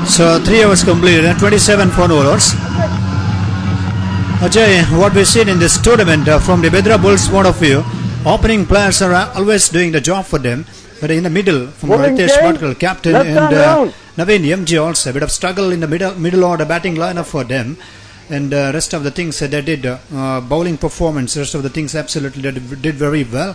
So 3 hours completed and 27 for overs. Ajay, what we've seen in this tournament from the Bedra Bulls point of view, opening players are always doing the job for them. But in the middle, from Ritesh Bhatkar, captain, and Naveen MG also, a bit of struggle in the middle order batting lineup for them. And rest of the things they did, bowling performance, rest of the things absolutely did very well.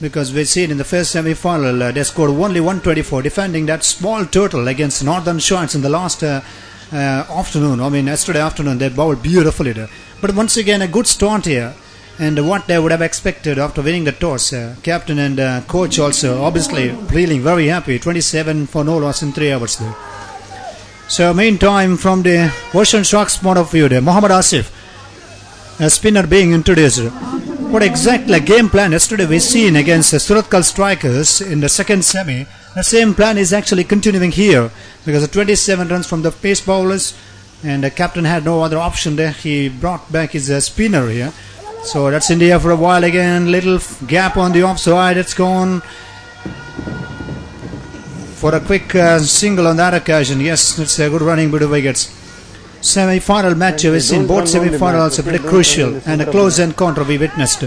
Because we've seen in the first semi-final, they scored only 124, defending that small total against Northern Giants in the last afternoon. I mean, yesterday afternoon, they bowled beautifully there. But once again, a good start here. And what they would have expected after winning the toss, captain and coach also obviously feeling very happy. 27 for no loss in 3 hours there. So meantime, from the Ocean Sharks point of view there, Mohammad Asif, a spinner being introduced. What exactly game plan yesterday we seen against the Surathkal Strikers in the second semi, the same plan is actually continuing here because of 27 runs from the pace bowlers and the captain had no other option there. He brought back his spinner here. So that's India for a while again. Little gap on the offside. It's gone for a quick single on that occasion. Yes, it's a good running bit of wickets. Semi-final match we've seen both semi-finals are pretty crucial and a close encounter we witnessed.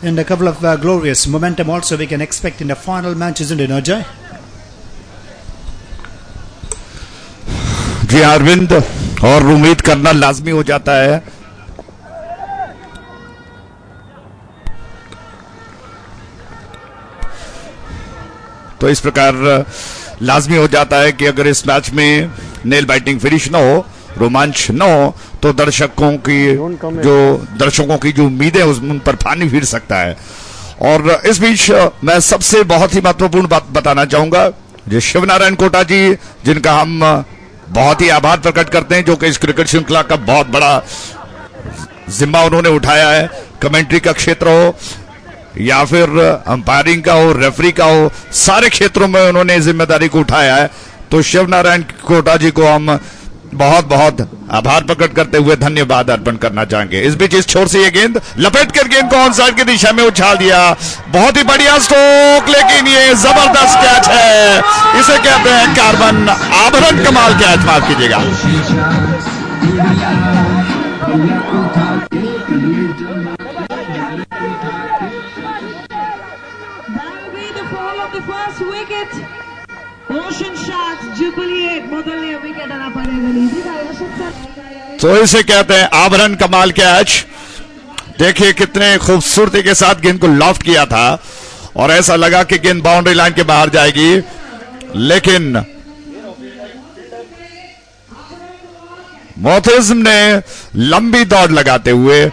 And a couple of glorious momentum also we can expect in the final match, isn't it, Ajay? जी अरविंद, और उम्मीद करना लाजमी हो जाता है तो इस प्रकार लाजमी हो जाता है कि अगर इस मैच में नेल बाइटिंग फिनिश ना हो, रोमांच न हो, तो दर्शकों की जो उम्मीदें उन पर पानी फिर सकता है। और इस बीच मैं सबसे बहुत ही महत्वपूर्ण बात बताना चाहूंगा, जो शिवनारायण कोटा जी, जिनका हम बहुत ही आभार प्रकट करते हैं, जो कि इस क्रिकेट श्रृंखला का बहुत बड़ा जिम्मा उन्होंने उठाया है। कमेंट्री का क्षेत्र हो या फिर अंपायरिंग का हो, रेफरी का हो, सारे क्षेत्रों में उन्होंने जिम्मेदारी को उठाया है। तो शिवनारायण कोटा जी को हम बहुत बहुत आभार प्रकट करते हुए धन्यवाद अर्पण करना चाहेंगे। इस बीच इस छोर से ये गेंद लपेट कर गेंद को ऑन साइड की दिशा में उछाल दिया, बहुत ही बढ़िया स्ट्रोक, लेकिन ये जबरदस्त कैच है। इसे कहते हैं कार्बन आभरण कमाल कैच, माफ कीजिएगा। तो इसे कहते हैं आभरण कमाल कैच। देखिए कितने खूबसूरती के साथ गेंद को लॉफ्ट किया था और ऐसा लगा कि गेंद बाउंड्री लाइन के बाहर जाएगी, लेकिन मोथिज्म ने लंबी दौड़ लगाते हुए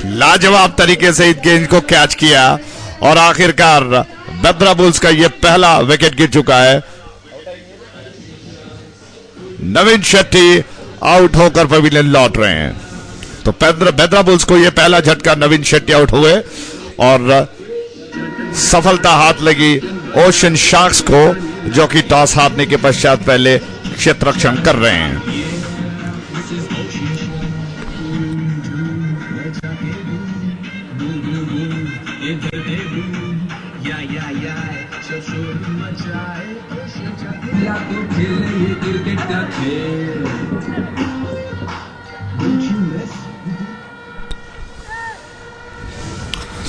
लाजवाब तरीके से इस गेंद को कैच किया और आखिरकार बेद्रा बुल्स का यह पहला विकेट गिर चुका है। नवीन शेट्टी आउट होकर पवेलियन लौट रहे हैं। तो बेद्रा बुल्स को यह पहला झटका, नवीन शेट्टी आउट हुए और सफलता हाथ लगी ओशन शार्क्स को, जो कि टॉस हारने के पश्चात पहले क्षेत्ररक्षण कर रहे हैं।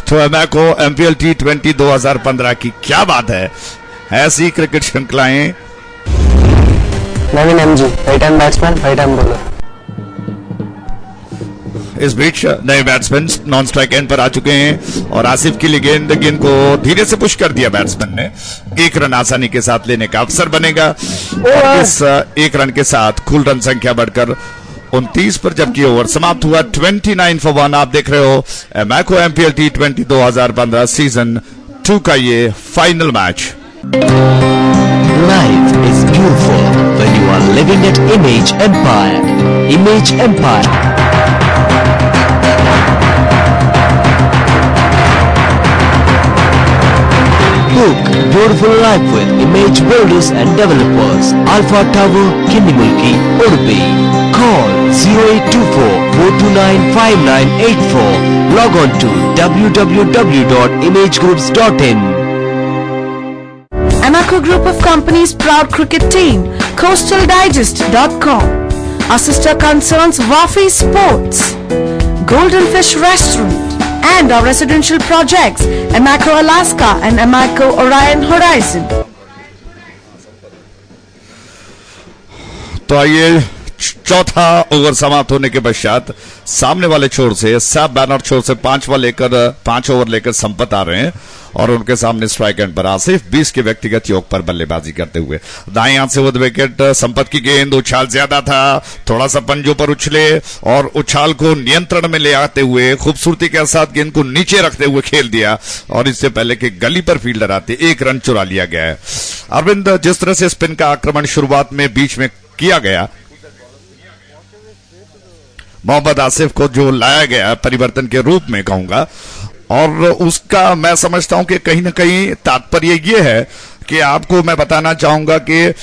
तो एमैको एमपीएल T20 2015 की क्या बात है, ऐसी क्रिकेट श्रृंखलाएं। Naveen MG right hand batsman, right hand bowler. इस बीच नए बैट्समैन नॉन स्ट्राइक एंड पर आ चुके हैं और आसिफ की गेंद को धीरे से पुश कर दिया बैट्समैन ने। 1 रन आसानी के साथ लेने का अवसर बनेगा और इस 1 रन के साथ कुल रन संख्या बढ़कर 29 पर, जबकि ओवर समाप्त हुआ 29 for 1। आप देख रहे हो एमैको एमपीएल T20 2015 सीजन 2 का ये final match. Life is beautiful when you are living at Image Empire. Image Empire. Book beautiful life with Image Builders and Developers. Alpha Tower, Kinnimulki, Udupi. Call 0824-429-5984. Log on to www.imagegroups.in. Amaco Group of Companies proud cricket team, CoastalDigest.com. Our sister concerns Wafi Sports, Golden Fish Restaurant, and our residential projects, Amaco Alaska and Amaco Orion Horizon. तो आइए चौथा over समाप्त होने के पश्चात सामने वाले छोर से सब बैनर छोर से 5 ओवर लेकर संपत आ रहे हैं और उनके सामने स्ट्राइक एंड पर आसिफ 20 के व्यक्तिगत योग पर बल्लेबाजी करते हुए। दाएं हाथ से वो विकेट, संपत की गेंद, उछाल ज्यादा था, थोड़ा सा पंजों पर उछले और उछाल को नियंत्रण में ले आते हुए खूबसूरती के साथ गेंद को नीचे रखते हुए खेल दिया और इससे पहले कि गली पर फील्डर आते 1 रन चुरा लिया गया है। अरविंद, जिस तरह से स्पिन का आक्रमण शुरुआत में बीच में किया गया, मोहम्मद आसिफ को जो लाया गया परिवर्तन के रूप में कहूंगा, और उसका मैं समझता हूं कि कहीं ना कहीं तात्पर्य यह है कि आपको मैं बताना चाहूंगा कि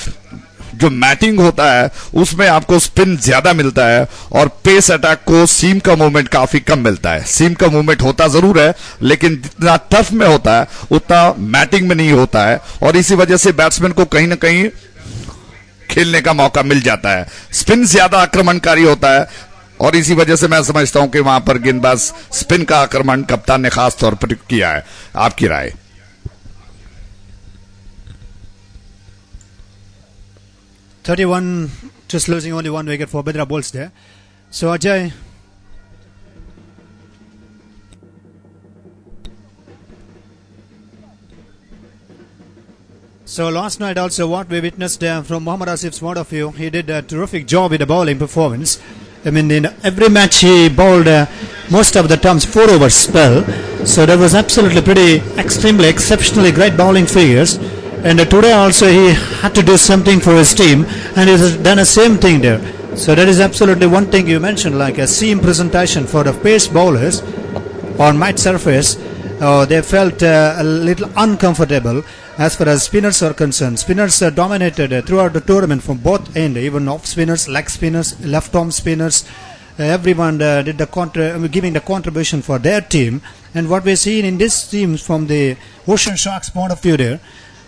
जो मैटिंग होता है उसमें आपको स्पिन ज्यादा मिलता है और पेस अटैक को सीम का मूवमेंट काफी कम मिलता है। सीम का मूवमेंट होता जरूर है लेकिन जितना टफ में होता है उतना मैटिंग में नहीं होता है और इसी वजह से बैट्समैन को कहीं ना कहीं खेलने का मौका मिल जाता है। स्पिन ज्यादा आक्रमणकारी होता है और इसी वजह से मैं समझता हूं कि वहां पर गेंदबाज स्पिन का आक्रमण कप्तान ने खास तौर पर किया है। आपकी राय? 31, just losing only 1 wicket for Bedra Bulls there. So Ajay, so last night also what we witnessed from Mohammad Asif's point of view, he did a terrific job with the bowling performance. I mean, in every match he bowled most of the times 4 over spell. So that was absolutely pretty, extremely, exceptionally great bowling figures. And today also he had to do something for his team, and he has done the same thing there. So that is absolutely one thing you mentioned, like a seam presentation for the pace bowlers on might surface. They felt a little uncomfortable as far as spinners are concerned. Spinners dominated throughout the tournament from both ends, even off spinners, leg spinners, left arm spinners. Everyone did the giving the contribution for their team. And what we're seeing in this team from the Ocean Sharks point of view there,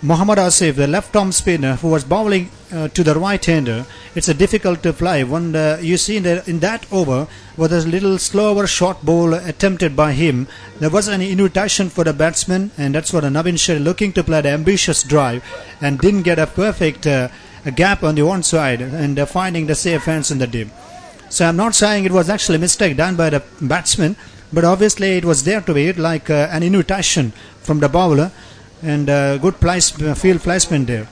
Mohammad Asif, the left arm spinner who was bowling to the right hander, it's a difficult to fly. When you see in that over was a little slower short ball attempted by him. There was an invitation for the batsman, and that's what Navin Sher looking to play the ambitious drive and didn't get a perfect gap on the one side and finding the safe hands in the deep. So I'm not saying it was actually a mistake done by the batsman, but obviously it was there to be like an invitation from the bowler. And good field placement there.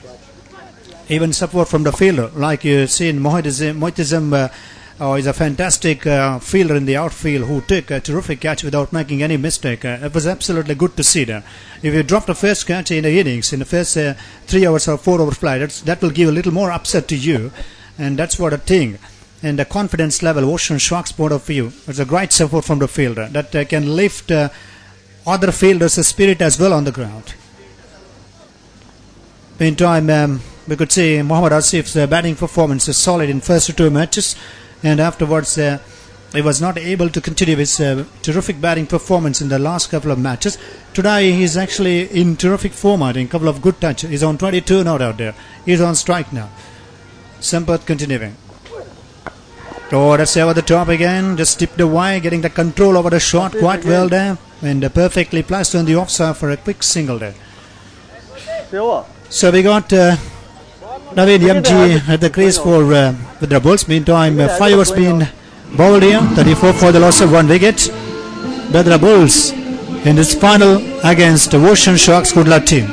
Even support from the fielder, like you see in Moitizam is a fantastic fielder in the outfield who took a terrific catch without making any mistake. It was absolutely good to see that. If you drop the first catch in the innings, in the first 3 hours or 4 hours play, that will give a little more upset to you, and that's what I think. And the confidence level, Ocean Sharks point of view, it's a great support from the fielder that can lift other fielders' spirit as well on the ground. Meantime, we could see Mohammad Asif's batting performance is solid in first 2 matches, and afterwards he was not able to continue his terrific batting performance in the last couple of matches. Today he's actually in terrific form, in a couple of good touches. He's on 22 not out there. He's on strike now. Sampath continuing. Oh, that's over the top again. Just tipped away, getting the control over the shot quite well there, and perfectly placed on the offside for a quick single there. So we got Naveen Yamji at the crease for the Bulls. Meantime, 5 overs been bowled here, 34 for the loss of 1 wicket. Bedra Bulls in this final against the Ocean Sharks good luck team.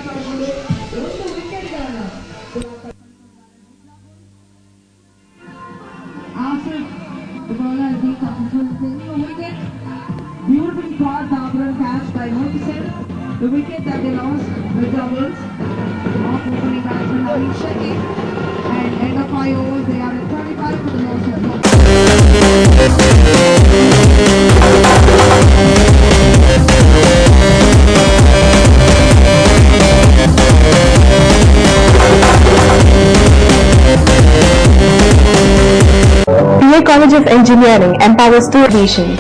Beautifully caught the catch by Moitizam. The wicket that they lost, Bedra Bulls. Off opening batsman Naveen Shetty, and end of 5 overs they are at 35 for the loss of 1. of Engineering empowers two nations.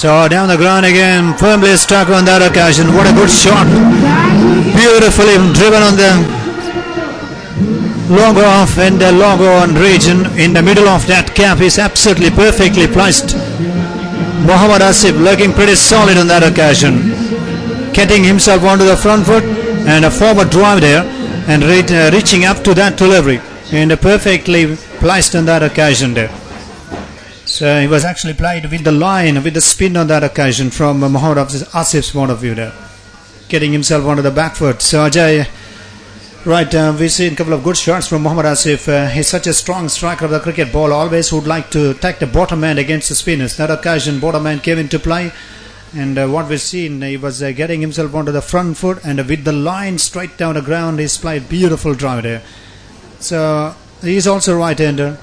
So down the ground again, firmly stuck on that occasion. What a good shot. Beautifully driven on the long off and the long on region. In the middle of that cap is absolutely perfectly placed. Mohammad Asif looking pretty solid on that occasion. Getting himself onto the front foot and a forward drive there and reaching up to that delivery. And perfectly placed on that occasion there. So he was actually played with the line, with the spin on that occasion from Mohammad Asif's point of view there. Getting himself onto the back foot. So Ajay, right, we've seen a couple of good shots from Mohammad Asif. He's such a strong striker of the cricket ball, always would like to attack the bottom end against the spinners. That occasion, bottom end came into play. And what we've seen, he was getting himself onto the front foot and with the line straight down the ground, he's played beautiful drive there. So he's also right-hander.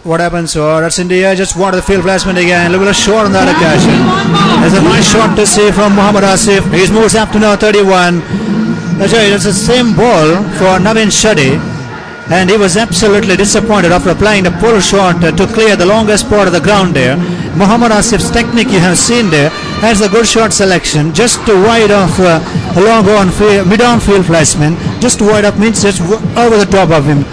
What happens? Oh, that's in the air, just water the field placement again. Look at a shot on that occasion. There's a nice shot to see from Mohammad Asif. He's moves up to now 31. That's the same ball for Navin Shetty. And he was absolutely disappointed after playing the pull shot to clear the longest part of the ground there. Mohammad Asif's technique you have seen there has a good shot selection. Just to wide off long on field, mid-on field placement. Just to wide up means just over the top of him.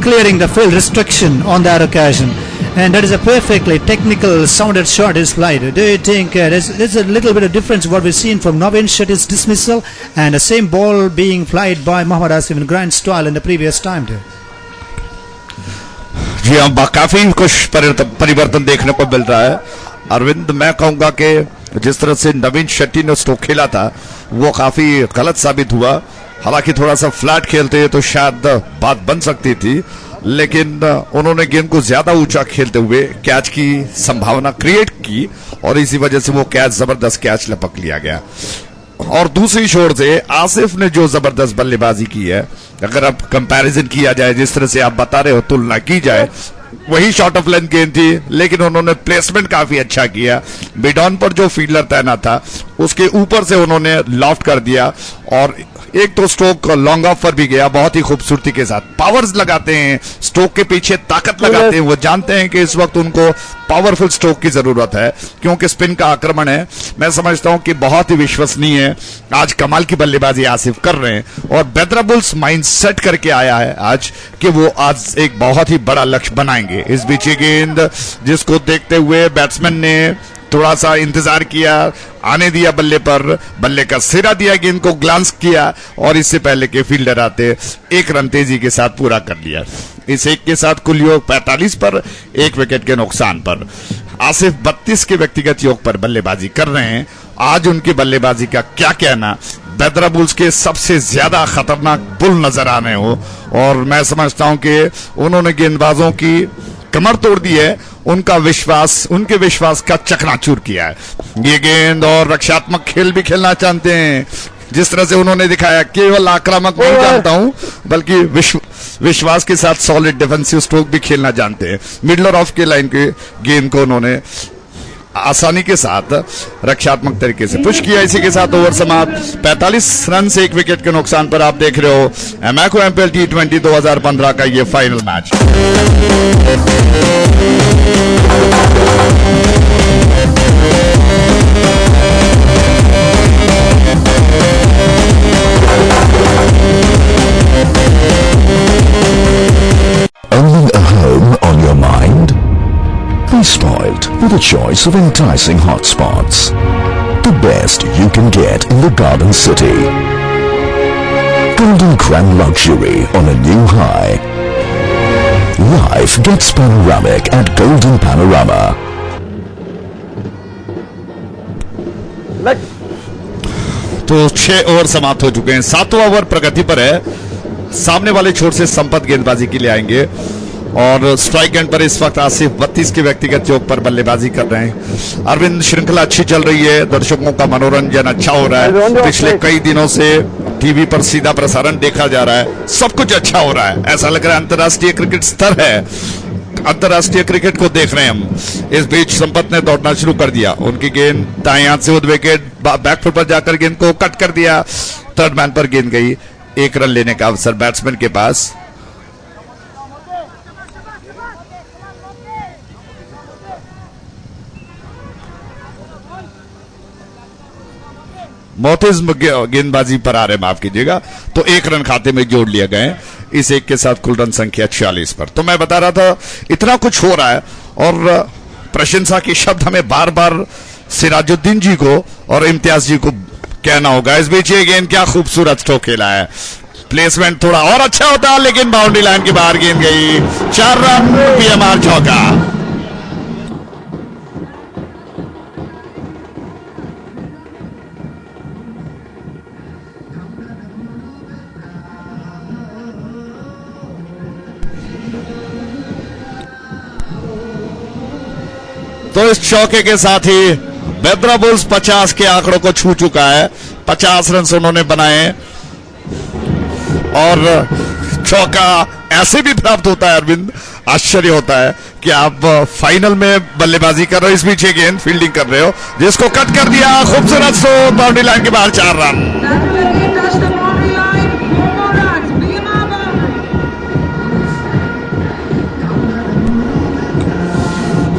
Clearing the field restriction on that occasion. And that is a perfectly technical sounded shot is played. Do you think there's a little bit of difference what we've seen from Navin Shetty's dismissal and the same ball being played by Mohammad Asif in grand style in the previous time too? जी हाँ, काफी कुछ परिवर्तन देखने को मिल रहा है अरविंद। मैं कहूंगा कि जिस तरह से नवीन शेट्टी ने स्ट्रोक खेला था वो काफी गलत साबित हुआ। हालांकि थोड़ा सा फ्लैट खेलते तो शायद बात बन सकती थी, लेकिन उन्होंने गेंद को ज्यादा ऊंचा खेलते हुए कैच की संभावना क्रिएट की और इसी वजह से वो कैच, जबरदस्त कैच लपक लिया गया। और दूसरी छोर से आसिफ ने जो जबरदस्त बल्लेबाजी की है, अगर अब कंपैरिजन किया जाए, जिस तरह से आप बता रहे हो, तुलना की जाए, वही शॉर्ट ऑफ लेंथ गेंद थी, लेकिन उन्होंने प्लेसमेंट काफी अच्छा किया। मिड ऑन पर जो फील्डर तैनात था उसके ऊपर से उन्होंने लॉफ्ट कर दिया और एक तो स्ट्रोक लॉन्ग ऑफ पर भी गया बहुत ही खूबसूरती के साथ। पावर्स लगाते हैं, स्ट्रोक के पीछे ताकत लगाते हैं, वो जानते हैं कि इस वक्त उनको पावरफुल स्ट्रोक की जरूरत है क्योंकि स्पिन का आक्रमण है। मैं समझता हूं कि बहुत ही विश्वसनीय है, आज कमाल की बल्लेबाजी आसिफ कर रहे हैं और बेद्रा बुल्स माइंड सेट करके आया है आज कि वो आज एक बहुत ही बड़ा लक्ष्य बनाएंगे। इस बीच ये गेंद जिसको देखते हुए बैट्समैन ने थोड़ा सा इंतजार किया, आने दिया बल्ले पर, बल्ले का सिरा दिया, गेंद को ग्लांस किया और इससे पहले के फील्डर आते एक रन तेजी के साथ पूरा कर लिया। इस एक के साथ कुल योग 45 पर, एक विकेट के नुकसान पर। आसिफ 32 के व्यक्तिगत योग पर बल्लेबाजी कर रहे हैं। आज उनकी बल्लेबाजी का क्या कहना, बेद्रा बुल्स के सबसे ज्यादा खतरनाक बुल नजर आ रहे हो और मैं समझता हूं कि उन्होंने गेंदबाजों की कमर तोड़ दी है, उनका विश्वास, उनके विश्वास का चकनाचूर किया है। ये गेंद और रक्षात्मक खेल भी खेलना चाहते हैं, जिस तरह से उन्होंने दिखाया, केवल आक्रामक नहीं जानता हूं बल्कि विश्वास के साथ सॉलिड डिफेंसिव स्ट्रोक भी खेलना जानते हैं। मिडलर ऑफ के लाइन के गेंद को उन्होंने आसानी के साथ रक्षात्मक तरीके से पुश किया। इसी के साथ ओवर समाप्त। 45 रन से एक विकेट के नुकसान पर आप देख रहे हो एमैको एमपीएल T20 2015 का ये final match. Owning a home on your mind? Be spoiled with a choice of enticing hotspots. The best you can get in the Garden City. Golden Grand Luxury on a new high. Life gets panoramic at Golden Panorama. तो 6 over समाप्त हो चुके हैं, 7वां over प्रगति पर है। सामने वाले छोर से संपत गेंदबाजी के लिए आएंगे और स्ट्राइक एंड पर इस वक्त आसिफ 32 के व्यक्तिगत योग पर बल्लेबाजी कर रहे हैं। अरविंद, श्रृंखला अच्छी चल रही है, दर्शकों का मनोरंजन अच्छा हो रहा है, पिछले कई दिनों से टीवी पर सीधा प्रसारण देखा जा रहा है, सब कुछ अच्छा हो रहा है, ऐसा लग रहा है अंतर्राष्ट्रीय क्रिकेट स्तर है, अंतर्राष्ट्रीय क्रिकेट को देख रहे हैं हम। इस बीच संपत ने दौड़ना शुरू कर दिया, उनकी गेंद दाएं हाथ से उद विकेट, बैकफुट पर जाकर गेंद को कट कर दिया, थर्ड मैन पर गेंद गई, 1 रन लेने का अवसर बैट्समैन के पास। मोतिज्म गेंदबाजी पर आ रहे, माफ कीजिएगा, तो 1 रन खाते में जोड़ लिया गए इस 1 के साथ कुल रन संख्या 46 पर। तो मैं बता रहा था इतना कुछ हो रहा है और प्रशंसा के शब्द हमें बार बार सिराजुद्दीन जी को और इम्तियाज जी को कहना होगा। इस बीच ये गेंद क्या खूबसूरत स्ट्रोक खेला है, प्लेसमेंट थोड़ा और अच्छा होता लेकिन बाउंड्री लाइन के बाहर गेंद गई, 4 रन, पीएमआर चौका। तो इस चौके के साथ ही बेद्रा बुल्स 50 के आंकड़ों को छू चुका है, 50 रन उन्होंने बनाए और चौका ऐसे भी प्राप्त होता है अरविंद, आश्चर्य होता है कि आप फाइनल में बल्लेबाजी कर रहे हो, इस बीच गेंद फील्डिंग कर रहे हो, जिसको कट कर दिया, खूबसूरत सो बाउंड्री लाइन के बाहर 4 रन।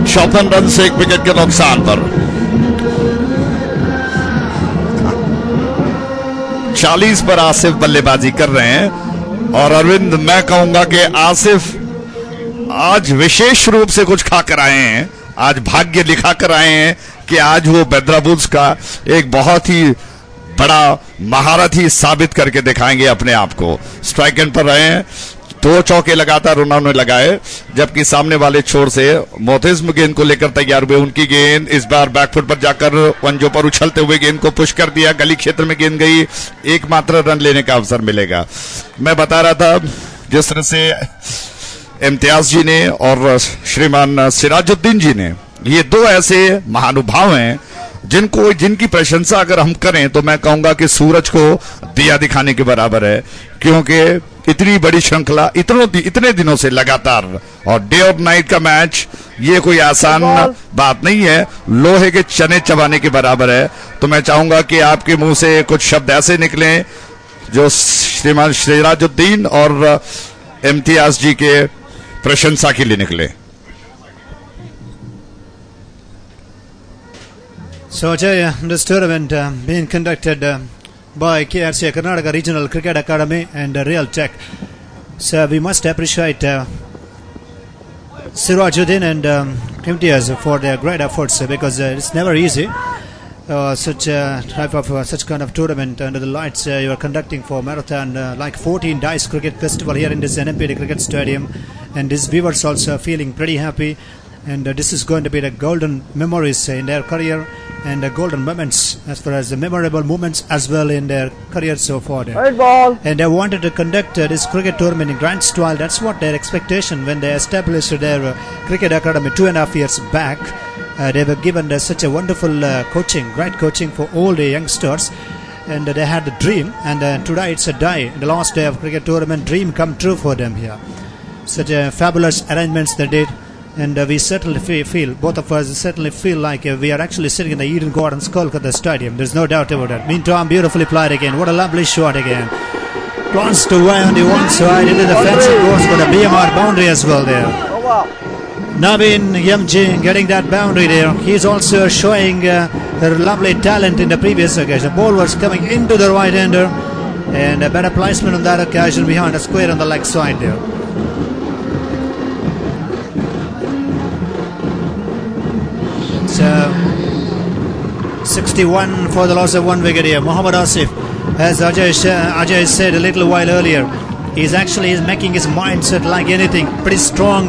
54 रन से 1 विकेट के नुकसान पर 40 पर आसिफ बल्लेबाजी कर रहे हैं और अरविंद, मैं कहूंगा कि आसिफ आज विशेष रूप से कुछ खाकर आए हैं, आज भाग्य लिखा कर आए हैं कि आज वो बेद्रा बुल्स का एक बहुत ही बड़ा महारत ही साबित करके दिखाएंगे अपने आप को। स्ट्राइक एंड पर रहे हैं, 2 चौके लगातार उन्होंने लगाए, जबकि सामने वाले छोर से मोतिज्म गेंद को लेकर तैयार हुए, उनकी गेंद इस बार बैकफुट पर जाकर पंजों पर उछलते हुए गेंद को पुश कर दिया, गली क्षेत्र में गेंद गई, एकमात्र रन लेने का अवसर मिलेगा। मैं बता रहा था जिस तरह से इम्तियाज जी ने और श्रीमान सिराजुद्दीन जी ने, ये 2 ऐसे महानुभाव हैं जिनकी प्रशंसा अगर हम करें तो मैं कहूंगा कि सूरज को दिया दिखाने के बराबर है, क्योंकि इतनी बड़ी श्रृंखला इतने दिनों से लगातार और डे और नाइट का मैच, ये कोई आसान बात नहीं है, लोहे के चने चबाने के बराबर है। तो मैं चाहूंगा कि आपके मुंह से कुछ शब्द ऐसे निकलें जो श्रीमान सिराजुद्दीन और इम्तियाज जी के प्रशंसा के लिए निकले। So Ajay, this tournament being conducted by KRC Karnataka Regional Cricket Academy and Real Tech. So we must appreciate Sirajuddin and Imtiaz for their great efforts because it's never easy. Such kind of tournament under the lights you are conducting for marathon like 14 Dice Cricket Festival here in this NMPD Cricket Stadium, and these viewers also feeling pretty happy. And this is going to be the golden memories in their career and the golden moments as far as the memorable moments as well in their career so far. And they wanted to conduct this cricket tournament in grand style. That's what their expectation when they established their cricket academy 2.5 years back. They were given such a wonderful coaching, great coaching for all the youngsters. And they had the dream, and today it's a day, the last day of cricket tournament, dream come true for them here. Such a fabulous arrangements they did. And we certainly feel, both of us certainly feel like we are actually sitting in the Eden Gardens, Kolkata Stadium. There's no doubt about that. Meantime, beautifully played again. What a lovely shot again. Glanced away on the one side into the fence, it goes for the BMR boundary as well there. Naveen MG getting that boundary there. He's also showing their lovely talent in the previous occasion. The ball was coming into the right-hander and a better placement on that occasion behind a square on the leg side there. So 61 for the loss of 1 wicket here. Mohammad Asif, as Ajay said a little while earlier, he's making his mindset like anything. Pretty strong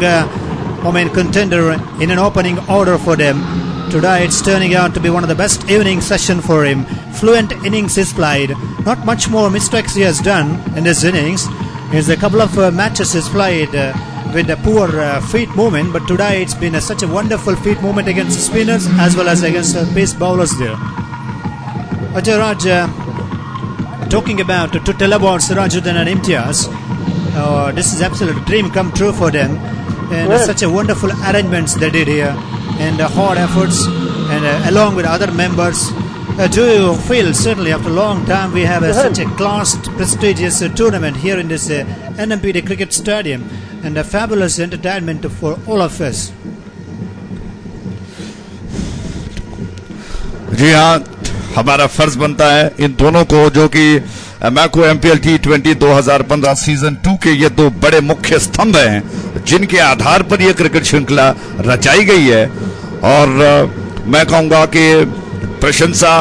contender in an opening order for them. Today it's turning out to be one of the best evening session for him. Fluent innings is played. Not much more mistakes he has done in his innings. There's a couple of matches he's played with a poor feet movement, but today it's been such a wonderful feet movement against spinners as well as against pace bowlers there. Ajay Raj, talking about to tell about Sirajuddin and Imtiaz, this is absolute dream come true for them, and such a wonderful arrangements they did here, and hard efforts, and along with other members. Do you feel certainly after a long time we have such a classed, prestigious tournament here in this NMPD Cricket Stadium, and a fabulous entertainment for all of us? जी हाँ, हमारा फर्ज बनता है इन दोनों को, जो कि मैको MPL T20 2015 season 2 के ये दो बड़े मुख्य स्तंभ हैं, जिनके आधार पर यह क्रिकेट श्रृंखला रचाई गई है। और मैं कहूंगा कि प्रशंसा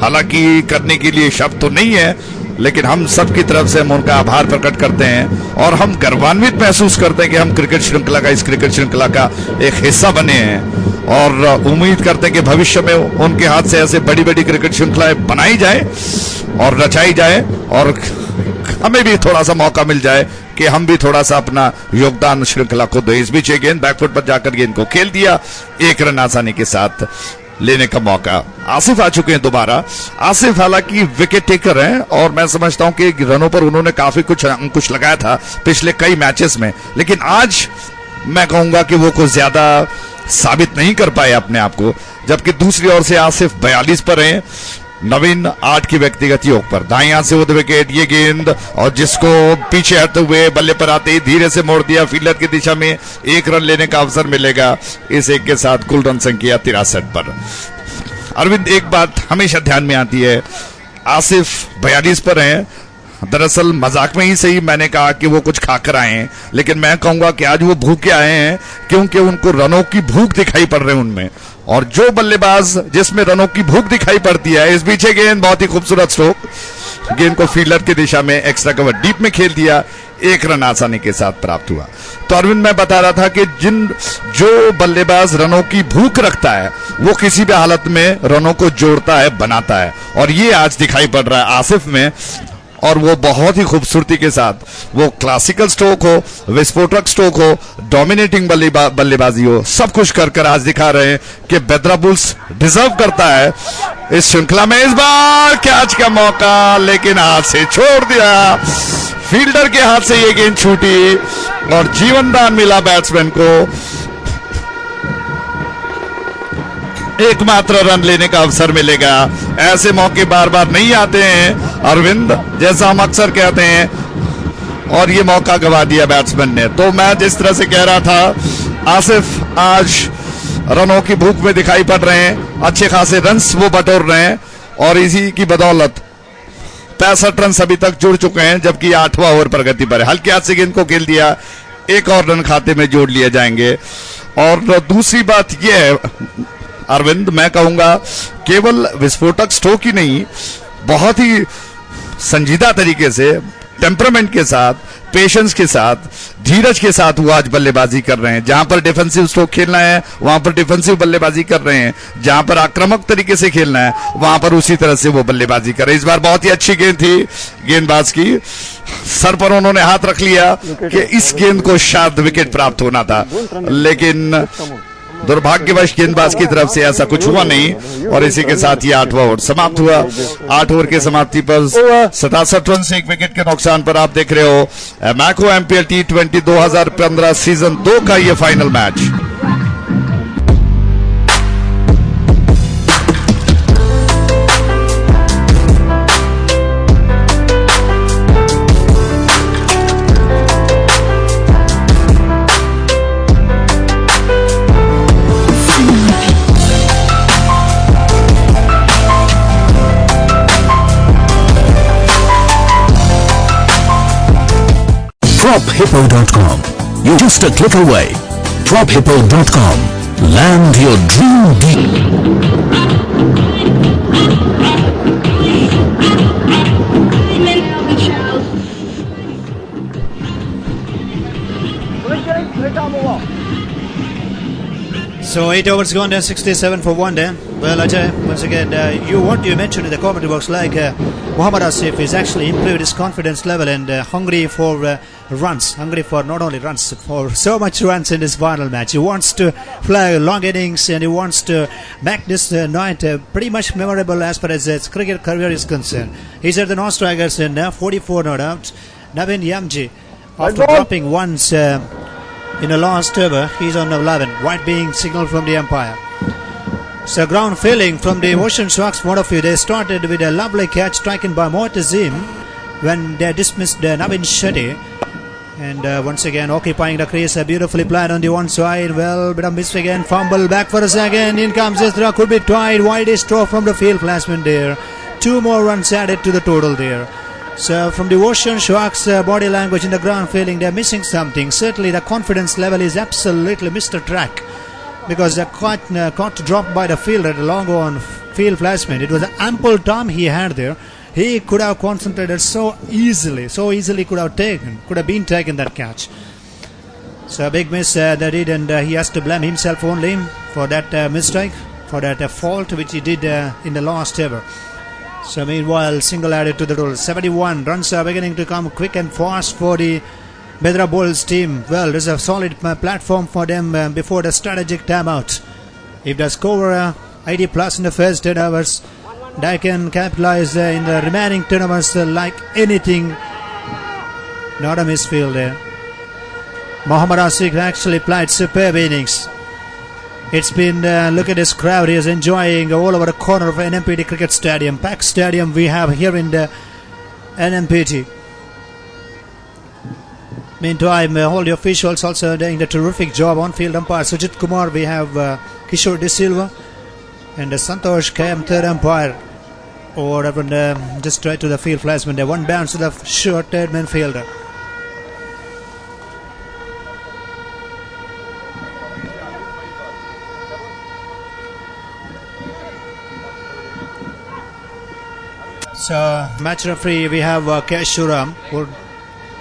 हालांकि करने के लिए शब्द तो नहीं है, लेकिन हम सब की तरफ से हम उनका आभार प्रकट करते हैं और हम गर्वान्वित महसूस करते हैं कि हम क्रिकेट श्रृंखला का, इस क्रिकेट श्रृंखला का एक हिस्सा बने हैं, और उम्मीद करते हैं कि भविष्य में उनके हाथ से ऐसे बड़ी बड़ी क्रिकेट श्रृंखलाएं बनाई जाए और रचाई जाए, और हमें भी थोड़ा सा मौका मिल जाए कि हम भी थोड़ा सा अपना योगदान श्रृंखला को दे। इस बीच गेंद बैकफुट पर जाकर गेंद को खेल दिया, 1 रन आसानी के साथ लेने का मौका। आसिफ आ चुके हैं दोबारा। आसिफ हालांकि विकेट टेकर हैं और मैं समझता हूं कि रनों पर उन्होंने काफी कुछ अंकुश लगाया था पिछले कई मैचेस में, लेकिन आज मैं कहूंगा कि वो कुछ ज्यादा साबित नहीं कर पाए अपने आप को। जबकि दूसरी ओर से आसिफ 42 पर हैं, नवीन 8 की व्यक्तिगत योग पर। दाईं हाथ से वो विकेट, ये गेंद और जिसको पीछे हटते हुए बल्ले पर आते ही धीरे से मोड़ दिया फील्डर की दिशा में। 1 रन लेने का अवसर मिलेगा इस 1 के साथ कुल रन संख्या 63 पर। अरविंद, एक बात हमेशा ध्यान में आती है, आसिफ 42 पर हैं। दरअसल मजाक में ही सही मैंने कहा कि वो कुछ खाकर आए हैं, लेकिन मैं कहूंगा कि आज वो भूखे आए हैं, क्योंकि उनको रनों की भूख दिखाई पड़ रही है उनमें। और जो बल्लेबाज जिसमें रनों की भूख दिखाई पड़ती है, इस पीछे गेंद बहुत ही खूबसूरत स्ट्रोक, गेंद को फील्डर की दिशा में एक्स्ट्रा कवर डीप में खेल दिया, 1 रन आसानी के साथ प्राप्त हुआ। तो अरविंद, मैं बता रहा था कि जो बल्लेबाज रनों की भूख रखता है वो किसी भी हालत में रनों को जोड़ता है, बनाता है, और ये आज दिखाई पड़ रहा है आसिफ में। और वो बहुत ही खूबसूरती के साथ, वो क्लासिकल स्ट्रोक हो, विस्फोटक स्ट्रोक हो, डोमिनेटिंग बल्लेबाजी हो, सब कुछ कर आज दिखा रहे हैं कि बेद्रा बुल्स डिजर्व करता है इस श्रृंखला में। इस बार कैच का मौका, लेकिन हाथ से छोड़ दिया, फील्डर के हाथ से ये गेंद छूटी और जीवनदान मिला बैट्समैन को। एकमात्र रन लेने का अवसर मिलेगा। ऐसे मौके बार बार नहीं आते हैं अरविंद, जैसा हम अक्सर कहते हैं, और ये मौका गवा दिया बैट्समैन ने। तो मैं जिस तरह से कह रहा था, आसिफ आज रनों की भूख में दिखाई पड़ रहे हैं, अच्छे खासे रन्स वो बटोर रहे हैं, और इसी की बदौलत 65 रन अभी तक जुड़ चुके हैं, जबकि 8वां ओवर प्रगति पर है। हल्के हाथ से गेंद को खेल दिया, 1 और रन खाते में जोड़ लिए जाएंगे। और दूसरी बात यह है अरविंद, मैं कहूंगा केवल विस्फोटक स्ट्रोक ही नहीं, बहुत ही संजीदा तरीके से, टेम्परामेंट के साथ, पेशेंस के साथ, धीरज के साथ वो आज बल्लेबाजी कर रहे हैं। जहां पर डिफेंसिव स्ट्रोक खेलना है वहां पर डिफेंसिव बल्लेबाजी कर रहे हैं, जहां पर आक्रामक तरीके से खेलना है वहां पर उसी तरह से वो बल्लेबाजी कर रहे हैं। इस बार बहुत ही अच्छी गेंद थी गेंदबाज की, सर पर उन्होंने हाथ रख लिया कि इस गेंद को शायद विकेट प्राप्त होना था, लेकिन दुर्भाग्यवश गेंदबाज की तरफ से ऐसा कुछ हुआ नहीं, और इसी के साथ ही 8वां ओवर समाप्त हुआ। 8 ओवर के समाप्ति पर 67 रन से 1 विकेट के नुकसान पर आप देख रहे हो मैको MPL T20 2015 सीजन 2 का ये final match. PropHippo.com. You're just a click away. PropHippo.com. Land your dream deal. So 8 overs gone there, 67 for 1 there. Well, Ajay, once again, what you mentioned in the commentary box, like Mohammad Asif is actually improved his confidence level and hungry for runs, hungry for not only runs, for so much runs in this final match. He wants to play long innings and he wants to make this night pretty much memorable as far as his cricket career is concerned. He's at the non-strikers and 44 not out. Naveen Yamji, after dropping once in the last over, he's on 11. White being signaled from the umpire. So ground filling from the Ocean Sharks point of view. They started with a lovely catch taken by Moatazim when they dismissed Navin Shetty. And once again occupying the crease, beautifully played on the one side. Well, bit of miss again, fumble back for a second. In comes Isra, could be tied. Widest throw from the field placement there. 2 more runs added to the total there. So from the Ocean Sharks body language in the ground feeling, they're missing something. Certainly the confidence level is absolutely missed the track, because they caught dropped by the fielder at a long on field placement. It was an ample time he had there. He could have concentrated so easily could have been taken that catch. So a big miss that he did, and he has to blame himself only for that mistake, for that fault which he did in the last over. So meanwhile, single added to the total. 71 runs are beginning to come quick and fast for the Bedra Bulls team. Well, there's a solid platform for them before the strategic timeout. If they score 80 plus in the first 10 overs, they can capitalize in the remaining 10 overs like anything. Not a misfield there. Mohammad Asif actually played superb innings. It's been, look at this crowd, he is enjoying all over the corner of NMPT Cricket Stadium. Packed stadium we have here in the NMPT. Meantime, all the officials also doing a terrific job. On-field umpire Sujit Kumar, we have Kishore De Silva and Santosh KM, third umpire. Or just straight to the field placement. There, one bounce to the short third man fielder. So, match referee, we have Keshuram,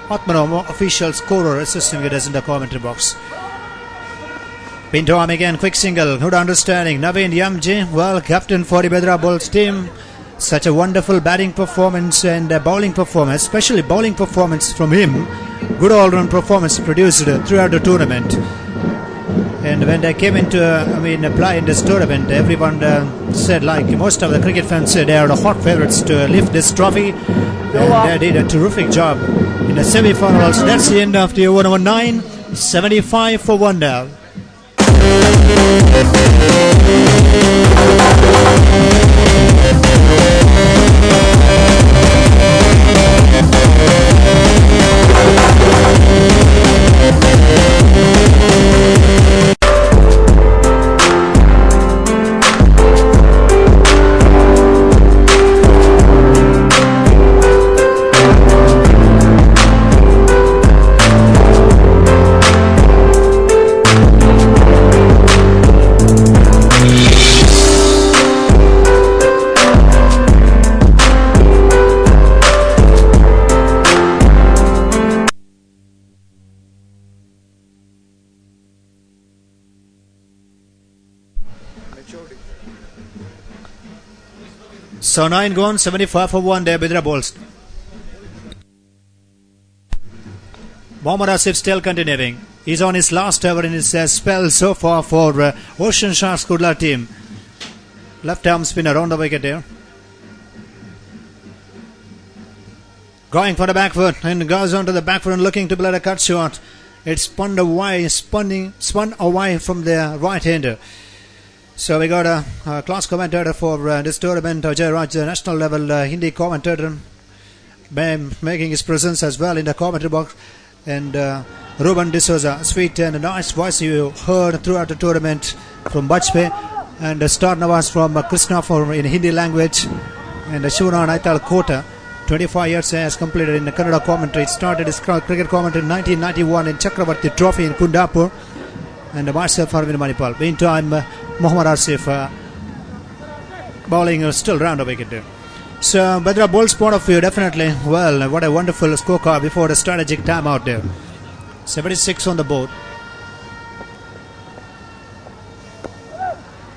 Atmanam, official scorer, assisting with us in the commentary box. Pinto Am again, quick single, good understanding. Naveen Yamji, well, captain for the Bedra Bulls team. Such a wonderful batting performance and bowling performance, especially bowling performance from him. Good all-round performance produced throughout the tournament. And when they came into play in this tournament, everyone said, like most of the cricket fans said, they are the hot favourites to lift this trophy. And they did a terrific job in the semi-finals. That's the end of the over number 9, 75 for 1 now. So 9 gone, 75 for 1 there, Bedra Bulls. Mohammad Asif still continuing. He's on his last over in his spell so far for Ocean Sharks Kudla team. Left arm spinner on the wicket there. Going for the back foot and goes on to the back foot and looking to play a cut shot. It's spun away from the right hander. So we got a class commentator for this tournament, Ajay Raj, the national level Hindi commentator, making his presence as well in the commentary box. And Ruben D'Souza, sweet and nice voice you heard throughout the tournament from Bajpayee. And Star Nawaz from Krishna in Hindi language. And Shivana Naital Kota, 25 years has completed in the Kannada commentary. Started his cricket commentary in 1991 in Chakravarti Trophy in Kundapur. And myself, Arvind Manipal. Meantime, Mohammad Asif bowling still round the wicket there. So, Bedra Bulls point of view, definitely, well, what a wonderful scorecard before the strategic time out there. 76 on the board.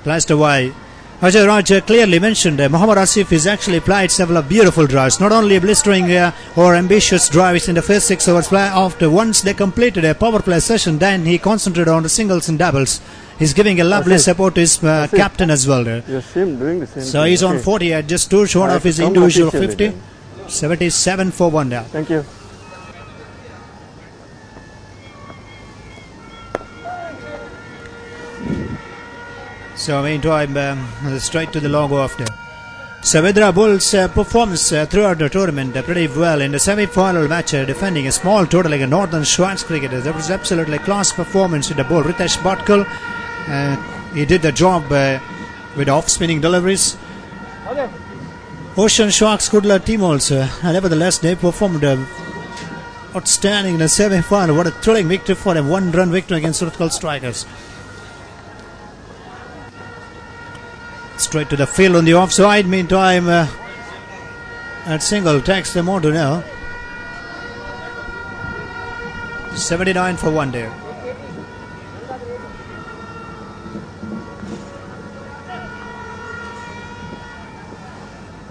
Blast away. Ajay Raj clearly mentioned Mohammad Asif has actually played several beautiful drives, not only blistering or ambitious drives in the first 6 overs play. After once they completed a power play session, then he concentrated on the singles and doubles. He's giving a lovely support to his captain as well there. Yes, him doing the same So thing. he's on 40 at just 2 short of his individual 50. 77 for 1 down. Thank you. So meantime, straight to the logo after. So Vedra Bulls performs throughout the tournament pretty well. In the semi-final match, defending a small total like a Northern Schwartz cricketer. That was absolutely class performance with the ball. Ritesh Bhatkal, he did the job with off-spinning deliveries. Ocean Sharks Kudla team also. Nevertheless, they performed outstanding in the semi-final. What a thrilling victory for them. 1-run victory against Utkal Strikers. Straight to the field on the offside. Meantime, at single takes them on to now. 79 for 1 there.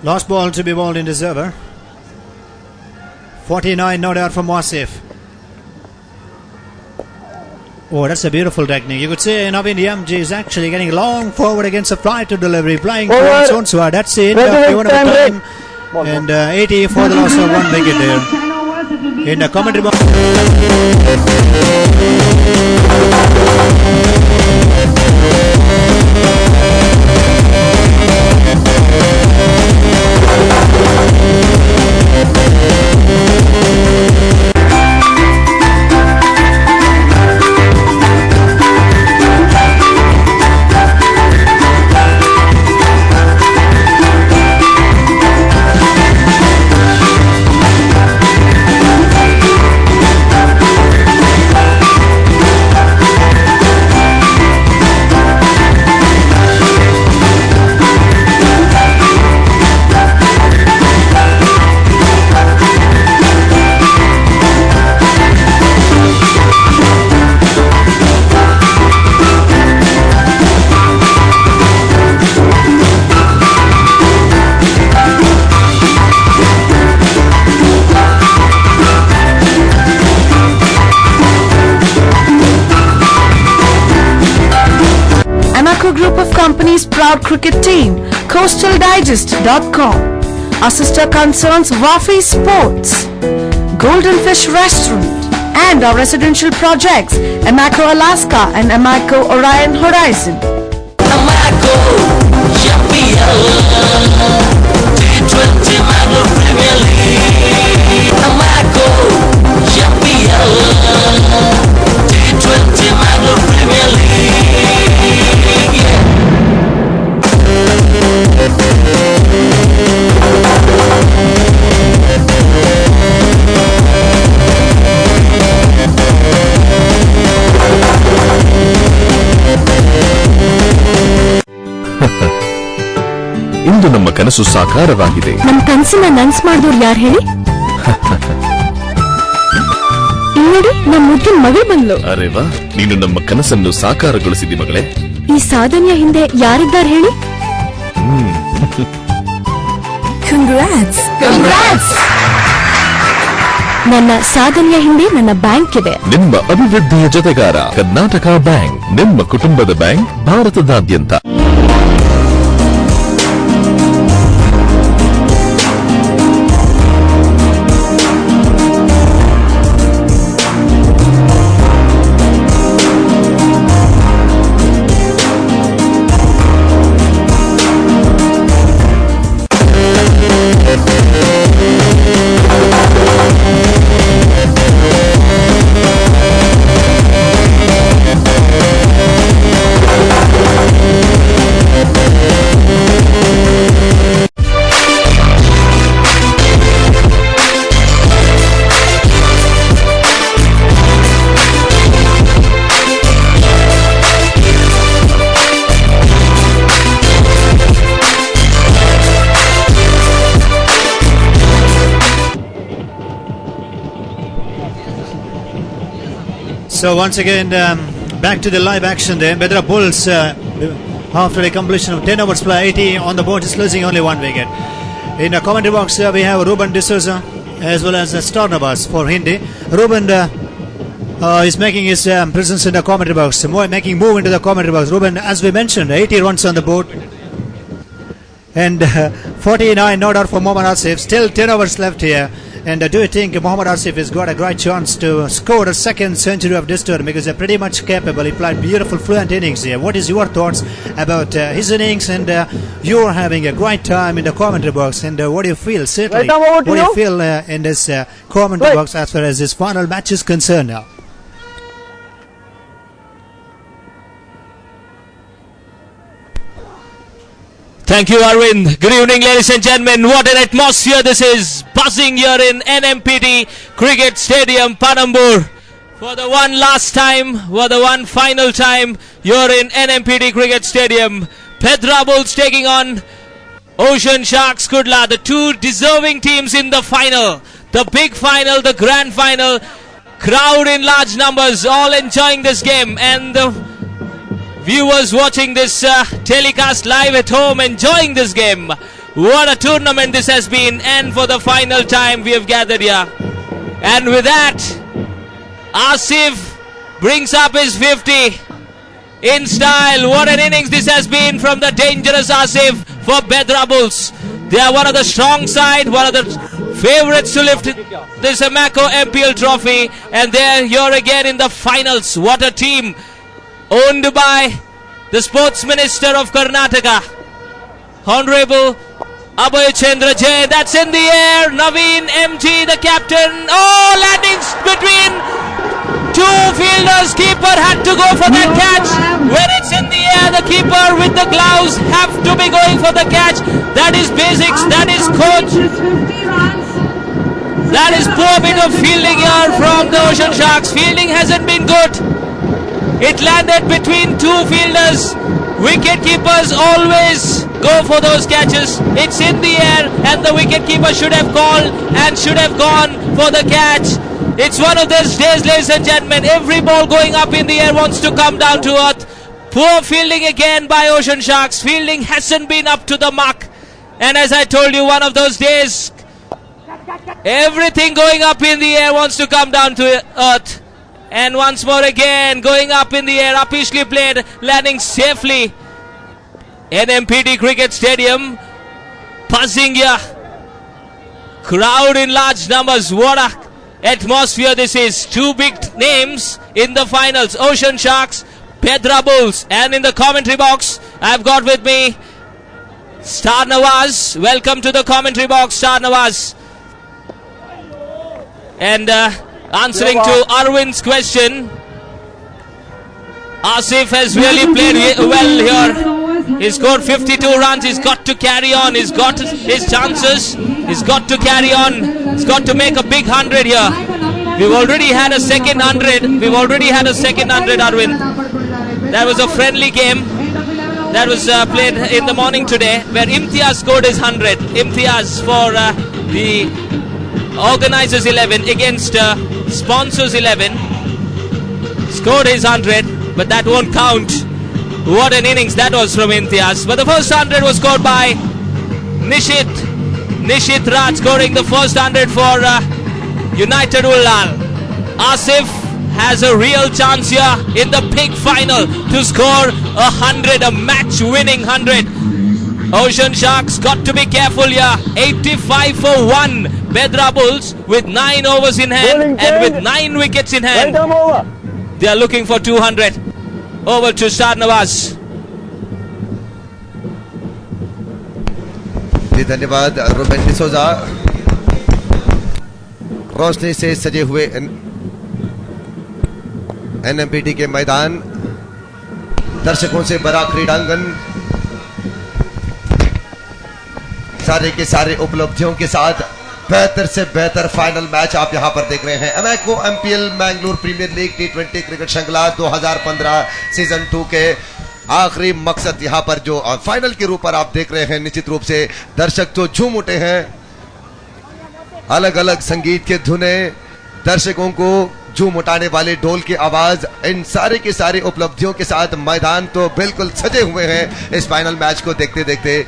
Last ball to be bowled in this over. 49 no doubt from Wasif. Oh, that's a beautiful technique. You could say Naveen Yamji is actually getting long forward against a fly to delivery, playing for its own sword. That's it. Given time. And 80 for the loss of 1 wicket there. In the commentary box. Group of companies' proud cricket team, CoastalDigest.com. Our sister concerns Wafi Sports, Golden Fish Restaurant, and our residential projects, Amaco Alaska and Amaco Orion Horizon. Amaco, T20 Mango Premier League. Amaco, T20 Mango Premier League. ಇಂದು ನಮ್ಮ ಕನಸು ಸಾಕಾರವಾಗಿದೆ. ನಮ್ಮ ಕನಸನ್ನ nuns ಮಾಡಿದವ್ರು ಯಾರು ಹೇಳಿ? ನೋಡಿ, ನಮ್ಮ ಮುದ್ದಿನ ಮಗಳು ಬಂದ್ಲು. ಅರೆ ವಾ, ನೀನು ನಮ್ಮ ಕನಸನ್ನು ಸಾಕಾರಗೊಳಿಸಿದಿ ಮಗಳೇ. ಈ ಸಾಧನೆಯ ಹಿಂದೆ ಯಾರಿದ್ದಾರೆ ಹೇಳಿ? Congrats! Congrats! ನನ್ನ ಸಾಧನೆಯ ಹಿಂದೆ ನನ್ನ ಬ್ಯಾಂಕ್ ಇದೆ. ನಿಮ್ಮ ಅಭಿವೃದ್ಧಿಯ ಜೊತೆಗಾರ ಕರ್ನಾಟಕ ಬ್ಯಾಂಕ್, ನಿಮ್ಮ ಕುಟುಂಬದ ಬ್ಯಾಂಕ್, ಭಾರತದಾದ್ಯಂತ. So once again, back to the live action there. Vedra Bulls after the completion of 10 overs play. 80 on the board, just losing only 1 wicket. In the commentary box, we have Ruben D'Souza as well as Star Nawaz for Hindi. Ruben is making his presence in the commentary box, making move into the commentary box. Ruben, as we mentioned, 80 runs on the board. And 49 not out for Mohammad Asif. Still 10 overs left here. And do you think Mohammad Asif has got a great chance to score a second century of this tour? Because they're pretty much capable. He played beautiful fluent innings here. What is your thoughts about his innings? And you're having a great time in the commentary box. And what do you feel? Certainly, what do you feel in this commentary box as far as this final match is concerned now? Thank you, Arvind. Good evening, ladies and gentlemen. What an atmosphere this is. Buzzing here in NMPT Cricket Stadium, Panambur. For the one last time, for the one final time, you're in NMPT Cricket Stadium. Pedra Bulls taking on Ocean Sharks Kudla. The two deserving teams in the final. The big final, the grand final. Crowd in large numbers, all enjoying this game. And the viewers watching this telecast live at home, enjoying this game. What a tournament this has been, and for the final time we have gathered here. And with that, Asif brings up his 50 in style. What an innings this has been from the dangerous Asif for Pedra Bulls. They are one of the strong side, one of the favourites to lift this Amaco MPL trophy, and they are here again in the finals. What a team! Owned by the Sports Minister of Karnataka, Honorable Abhay Chandra Jain. That's in the air. Naveen MG, the captain. Oh, landings between two fielders. Keeper had to go for that catch. When it's in the air, the keeper with the gloves have to be going for the catch. That is basics. That is coach. That is poor bit of fielding here from the Ocean Sharks. Fielding hasn't been good. It landed between two fielders. Wicket keepers always go for those catches. It's in the air and the wicket keeper should have called and should have gone for the catch. It's one of those days, ladies and gentlemen. Every ball going up in the air wants to come down to earth. Poor fielding again by Ocean Sharks. Fielding hasn't been up to the mark. And as I told you, one of those days, everything going up in the air wants to come down to earth. And once more again, going up in the air, uppishly played, landing safely. NMPT Cricket Stadium, buzzing here. Crowd in large numbers. What a atmosphere this is. Two big names in the finals. Ocean Sharks, Pedra Bulls. And in the commentary box, I've got with me Star Nawaz. Welcome to the commentary box, Star Nawaz. And answering to Arvind's question, Asif has really played well here. He's scored 52 runs. He's got to carry on. He's got his chances. He's got to carry on. He's got to make a big 100 here. We've already had a second 100. We've already had a second 100, Arvind. That was a friendly game that was played in the morning today, where Imtiaz scored his 100. Imtiaz for the organizers 11 against sponsors 11, scored his 100, but that won't count. What an innings that was from Imtiaz. But the first 100 was scored by Nishit Raj, scoring the first 100 for United Ullal. Asif has a real chance here in the big final to score 100, a match-winning 100. Ocean Sharks got to be careful here. 85 for 1. Pedra Bulls with 9 overs in hand and with 9 wickets in hand. They are looking for 200. Over to Star Nawaz. धन्यवाद Reuben D'Souza. रोशनी से सजे हुए एनएमपीटी के मैदान, दर्शकों से भरा क्रीडांगन, सारे के सारे उपलब्धियों के साथ बेहतर से बेहतर फाइनल मैच आप यहां पर देख रहे हैं. अमेको एमपीएल मैंगलोर प्रीमियर लीग टी20 क्रिकेट श्रृंखला 2015 सीजन 2 के आखिरी मकसद यहां पर जो फाइनल के रूप पर आप देख रहे हैं. निश्चित रूप से दर्शक तो झूम उठे हैं. अलग अलग संगीत के धुने दर्शकों को झूम उठाने वाले ढोल की आवाज, इन सारे के सारे उपलब्धियों के साथ मैदान तो बिल्कुल सजे हुए हैं इस फाइनल मैच को देखते देखते।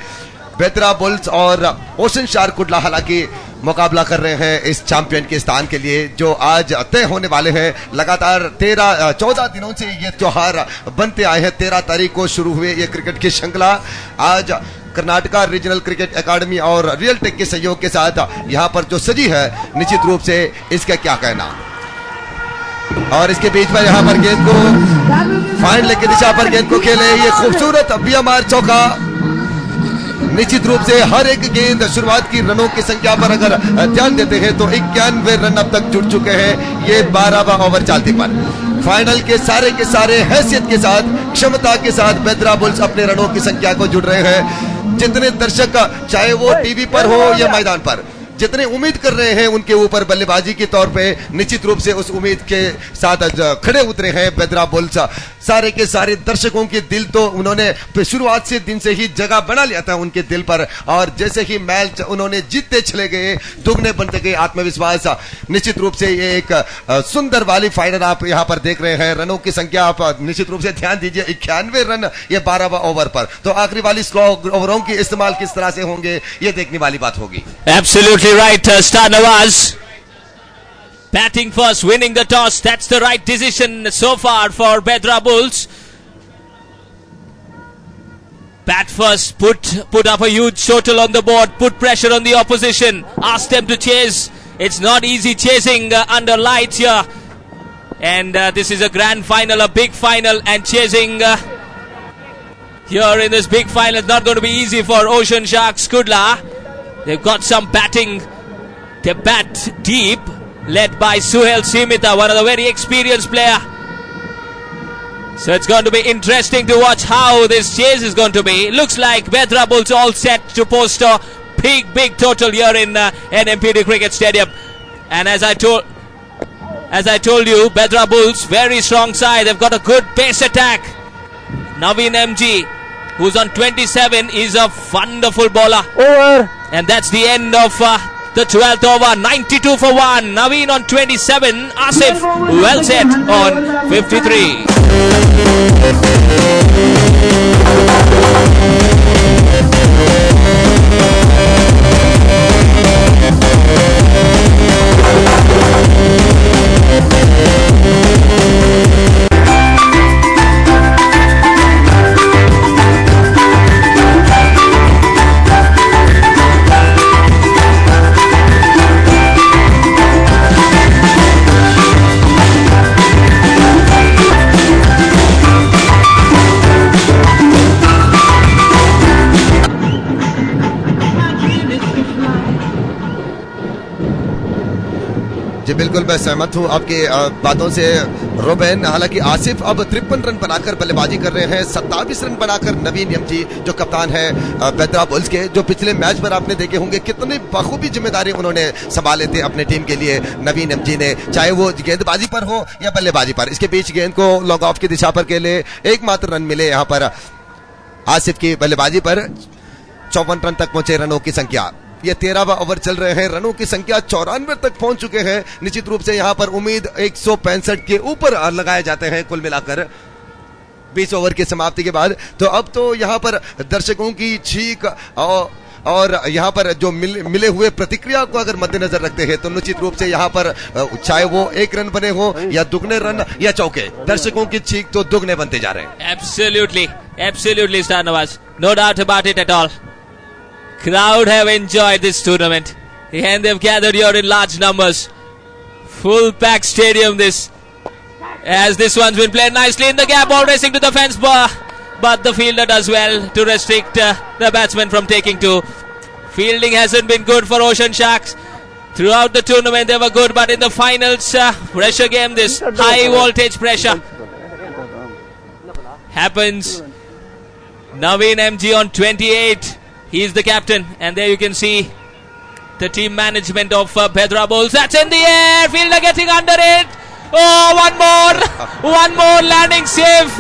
बेद्रा बुल्स और ओशन शार्क कुडला हालांकि मुकाबला कर रहे हैं इस चैंपियन के स्थान के लिए, जो आज तय होने वाले हैं। लगातार 14 दिनों से ये त्योहार बनते आए हैं। 13 तारीख को शुरू हुए ये क्रिकेट की श्रृंखला आज कर्नाटका रीजनल क्रिकेट एकेडमी और रियल टेक के सहयोग के साथ यहाँ पर जो सजी है, निश्चित रूप से इसका क्या कहना। और इसके बीच में यहाँ पर गेंद को फाइन लेग की दिशा पर गेंद को खेले, ये खूबसूरत बीएमआर चौका। निश्चित रूप से हर एक गेंद शुरुआत की रनों की संख्या पर अगर ध्यान देते हैं तो 91 रन अब तक जुड़ चुके हैं ये 12वां ओवर चलते पर। फाइनल के सारे हैसियत के साथ, क्षमता के साथ बेद्रा बुल्स अपने रनों की संख्या को जुड़ रहे हैं। जितने दर्शक चाहे वो टीवी पर हो या मैदान पर, जितने उम्मीद कर रहे हैं उनके ऊपर बल्लेबाजी के तौर पे, निश्चित रूप से उस उम्मीद के साथ खड़े उतरे हैं बेद्रा बुल्स। सारे के सारे दर्शकों के दिल तो उन्होंने शुरुआत से दिन से ही जगह बना लिया था उनके दिल पर, और जैसे ही मैच उन्होंने जीतते चले गए, दुगने बनते गए आत्मविश्वास। निश्चित रूप से ये एक सुंदर वाली फाइनल आप यहाँ पर देख रहे हैं। रनों की संख्या आप निश्चित रूप से ध्यान दीजिए, 91 रन ये 12वां ओवर पर। तो आखिरी वाली स्लो ओवरों की इस्तेमाल किस तरह से होंगे ये देखने वाली बात होगी। Absolutely right, Star Nawaz. Batting first, winning the toss. That's the right decision so far for Bedra Bulls. Bat first, put up a huge total on the board, put pressure on the opposition, ask them to chase. It's not easy chasing under lights here. And this is a grand final, a big final, and chasing here in this big final is not going to be easy for Ocean Sharks Kudla. They've got some batting. They bat deep, led by Suhail Simita, one of the very experienced player. So it's going to be interesting to watch how this chase is going to be. Looks like Bedra Bulls all set to post a big total here in NMPD Cricket Stadium. And as I told you, Bedra Bulls very strong side. They've got a good pace attack. Naveen MG, who's on 27, is a wonderful bowler. Over. And that's the end of the 12th over. 92 for 1. Naveen on 27. Asif well set on 53. जी बिल्कुल, मैं सहमत हूं आपकी बातों से रोबेन। हालांकि आसिफ अब 53 run बनाकर बल्लेबाजी कर रहे हैं, 27 रन बनाकर नवीन एमजी जो कप्तान है बेद्रा बुल्स के, जो पिछले मैच पर आपने देखे होंगे कितनी बखूबी जिम्मेदारी उन्होंने संभाले थे अपने टीम के लिए नवीन एमजी ने, चाहे वो गेंदबाजी पर हो या बल्लेबाजी पर। इसके बीच गेंद को लॉन्ग ऑफ की दिशा पर खेले, एकमात्र रन मिले यहाँ पर आसिफ की बल्लेबाजी पर। 54 रन तक पहुंचे रनों की संख्या। ये 13वां ओवर चल रहे हैं, रनों की संख्या 94 तक पहुंच चुके हैं। निश्चित रूप से यहां पर उम्मीद 165 के ऊपर लगाए जाते हैं कुल मिलाकर 20 ओवर की समाप्ति के बाद। तो अब तो यहां पर दर्शकों की चीख और यहाँ पर जो मिले हुए प्रतिक्रिया को अगर मद्देनजर रखते हैं तो निश्चित रूप से यहाँ पर चाहे वो 1 रन बने हो या दुगने रन या चौके, दर्शकों की चीख तो दुगने बनते जा रहे हैं। Absolutely, Star Nawaz. No doubt about it at all. Crowd have enjoyed this tournament and they've gathered here in large numbers. Full packed stadium this, as this one's been played nicely in the gap, ball racing to the fence bar, but the fielder does well to restrict the batsman from taking two. Fielding hasn't been good for Ocean Sharks. Throughout the tournament they were good, but in the finals, pressure game, this high voltage pressure happens. Naveen MG on 28. He's the captain, and there you can see the team management of Bedra Bulls. That's in the air. Fielder getting under it. Oh, one more landing safe.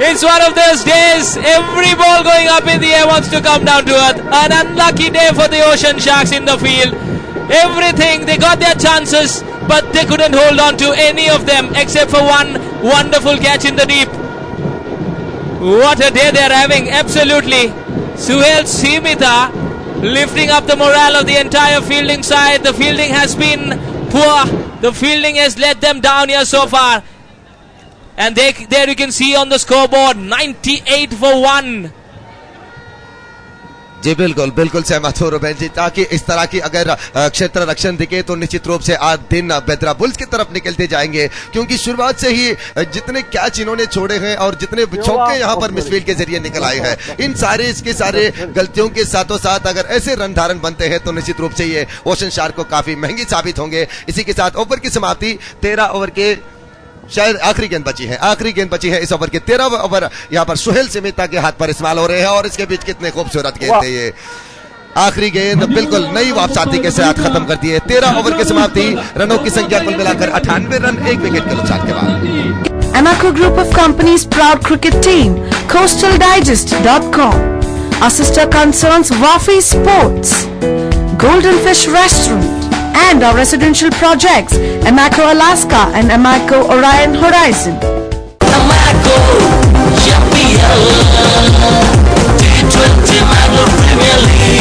It's one of those days. Every ball going up in the air wants to come down to earth. An unlucky day for the Ocean Sharks in the field. Everything, they got their chances. but they couldn't hold on to any of them except for one wonderful catch in the deep. What a day they're having, absolutely. Suhail Simita lifting up the morale of the entire fielding side. The fielding has been poor. The fielding has let them down here so far. And there you can see on the scoreboard, 98 for 1. जी बिल्कुल बिल्कुल सहमत हो Ruben जी, ताकि इस तरह की अगर क्षेत्र रक्षण दिखे तो निश्चित रूप से आज दिन बेदरा बुल्स की तरफ निकलते जाएंगे, क्योंकि शुरुआत से ही जितने कैच इन्होंने छोड़े हैं और जितने चौके यहां पर मिसफील्ड के जरिए निकल आए हैं, इन सारे इसके सारे गलतियों के साथों साथ अगर ऐसे रन धारण बनते हैं तो निश्चित रूप से ये ओशन शार्क को काफी महंगी साबित होंगे। इसी के साथ ओवर की समाप्ति 13 ओवर के शायद आखिरी गेंद बची है इस ओवर के 13 ओवर यहाँ पर सुहेल सिमिता के हाथ पर इस्तेमाल हो रहे हैं और इसके बीच कितने खूबसूरत गेंद थे ये। आखिरी गेंद बिल्कुल नई वापसाती के साथ खत्म कर दी है। 13 ओवर की समाप्ति, रनों की संख्या कुल मिलाकर 98 रन, 1 विकेट के नुकसान के बाद। Amaco Group of Companies proud cricket team, CoastalDigest.com. Our sister concerns Wafi Sports, Golden Fish Restaurant, and our residential projects, Amaco Alaska and Amaco Orion Horizon. Amaco Champion T20 Mangalore Premier League.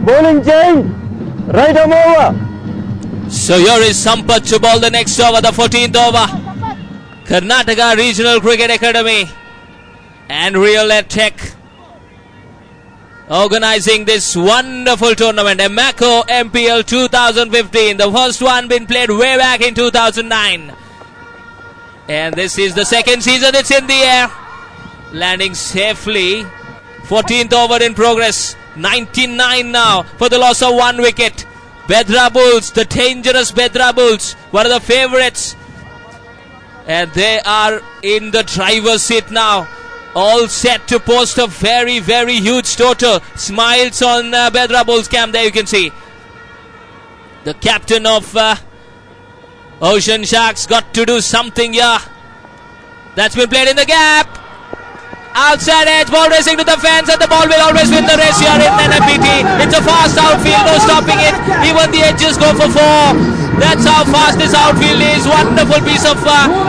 Bowling change, right arm over. So here is Sampath to bowl the next over, the 14th over. Karnataka Regional Cricket Academy and Real Tech organizing this wonderful tournament, Amaco MPL 2015. The first one been played way back in 2009. And this is the second season it's in the air. Landing safely. 14th over in progress. 99 now for the loss of 1 wicket. Bedra Bulls, the dangerous Bedra Bulls, one of the favourites. And they are in the driver's seat now. All set to post a very, very huge total. Smiles on Bedra Bulls camp, there you can see. The captain of Ocean Sharks got to do something here. That's been played in the gap. Outside edge, ball racing to the fence, and the ball will always win the race here in NMPT. It's a fast outfield, no stopping it. Even the edges go for 4. That's how fast this outfield is. Wonderful piece of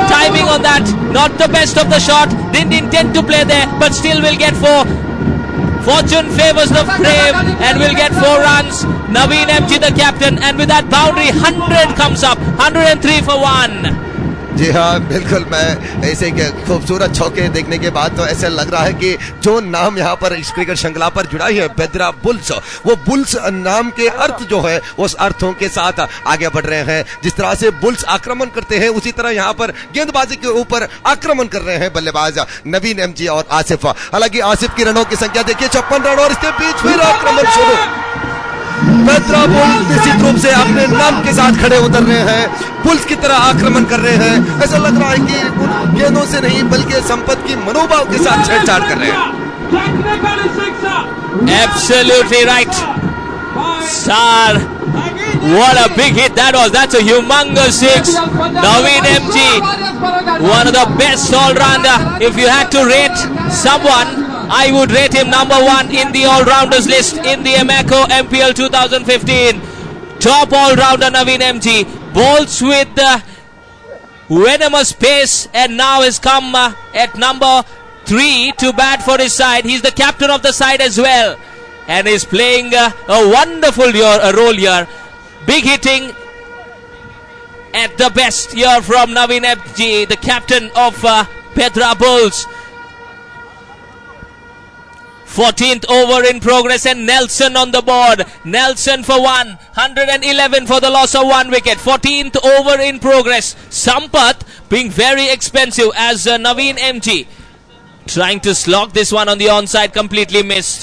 timing on that. Not the best of the shot. Didn't intend to play there, but still will get 4. Fortune favors the brave and will get 4 runs. Naveen MG the captain, and with that boundary, 100 comes up. 103 for 1. जी हाँ बिल्कुल, मैं ऐसे खूबसूरत छक्के देखने के बाद तो ऐसा लग रहा है कि जो नाम यहाँ पर इस क्रिकेट श्रृंखला पर जुड़ा ही है, बेदरा बुल्स, वो बुल्स नाम के अर्थ जो है उस अर्थों के साथ आगे बढ़ रहे हैं। जिस तरह से बुल्स आक्रमण करते हैं उसी तरह यहाँ पर गेंदबाजी के ऊपर आक्रमण कर रहे हैं बल्लेबाज नवीन एमजी और आसिफ। हालांकि आसिफ की रनों की संख्या देखिए 56 रन, और इसके बीच फिर आक्रमण शुरू। बेदरा बुल्स निश्चित रूप से अपने नाम के साथ खड़े उतर रहे हैं, बुल्स की तरह आक्रमण कर रहे हैं। ऐसा लग रहा है कि उन गेंदों से नहीं बल्कि संपत की मनोभाव के साथ छेड़छाड़ कर रहे हैं। Absolutely right, Star. What a big hit that was. That's a humongous 6. Naveen MG, one of the best all-rounder. If you had to rate someone, I would rate him number 1 in the all-rounders list in the Amaco MPL 2015. Top all-rounder Naveen MG. Bowls with venomous pace, and now has come at number 3 to bat for his side. He's the captain of the side as well, and is playing a wonderful role here. Big hitting at the best here from Naveen MG, the captain of Bedra Bulls. 14th over in progress and Nelson on the board. Nelson for 111 for the loss of 1 wicket. 14th over in progress. Sampath being very expensive as Naveen MG trying to slog this one on the onside, completely missed.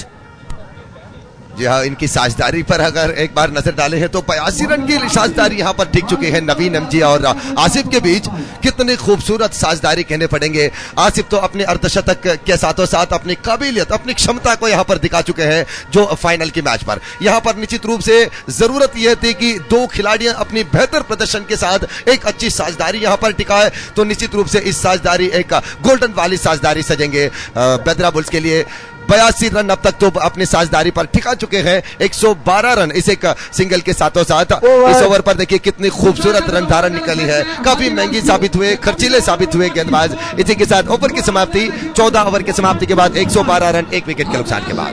जी हाँ, इनकी साझेदारी पर अगर एक बार नजर डाले हैं तो 82 रन की साझेदारी यहाँ पर टिक चुके हैं नवीन एमजी और आसिफ के बीच। कितनी खूबसूरत साझेदारी कहने पड़ेंगे। आसिफ तो अपने अर्धशतक के साथों साथ अपनी काबिलियत, अपनी क्षमता को यहाँ पर दिखा चुके हैं जो फाइनल के मैच पर। यहाँ पर निश्चित रूप से जरूरत यह थी कि दो खिलाड़ियां अपनी बेहतर प्रदर्शन के साथ एक अच्छी साझेदारी यहाँ पर टिकाए, तो निश्चित रूप से इस साझेदारी एक गोल्डन वाली साझेदारी सजेंगे बेदरा बुल्स के लिए। 82 रन अब तक तो अपनी साझेदारी पर ठिका चुके हैं। 112 रन इस एक सिंगल के साथों साथ। इस ओवर पर देखिए कितनी खूबसूरत रन धारण निकली है। काफी महंगी साबित हुए, खर्चीले साबित हुए गेंदबाज। इसी के साथ ओवर की समाप्ति, 14 ओवर की समाप्ति के बाद 112 रन 1 विकेट के नुकसान के बाद।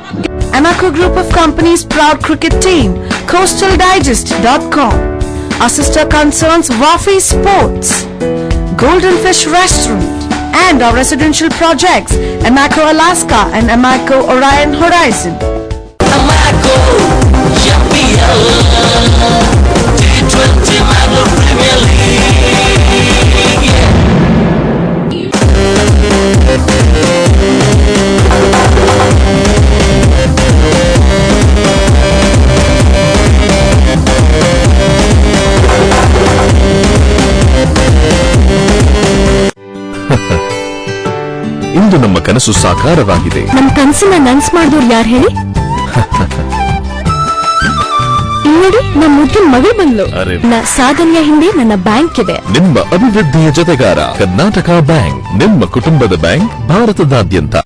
Amaco Group of Companies proud cricket team, CoastalDigest.com. Our sister concerns Wafi Sports, Golden Fish Restaurant, and our residential projects, Amaco Alaska and Amaco Orion Horizon. Amaco Champion T20 Mangalore Premier League. ಇಂದು ನಮ್ಮ ಕನಸು ಸಾಕಾರವಾಗಿದೆ. ನಮ್ಮ ಕನಸನ್ನ ನನಸು ಮಾಡಿದವರು ಯಾರು ಹೇಳಿ? ನೋಡಿ, ನಮ್ಮ ಮುದ್ದಿನ ಮಗಳು ಬಂದ್ಲು. ಸಾಧನೆಯ ಹಿಂದೆ ನನ್ನ ಬ್ಯಾಂಕ್ ಇದೆ. ನಿಮ್ಮ ಅಭಿವೃದ್ಧಿಯ ಜೊತೆಗಾರ ಕರ್ನಾಟಕ ಬ್ಯಾಂಕ್, ನಿಮ್ಮ ಕುಟುಂಬದ ಬ್ಯಾಂಕ್ ಭಾರತದಾದ್ಯಂತ.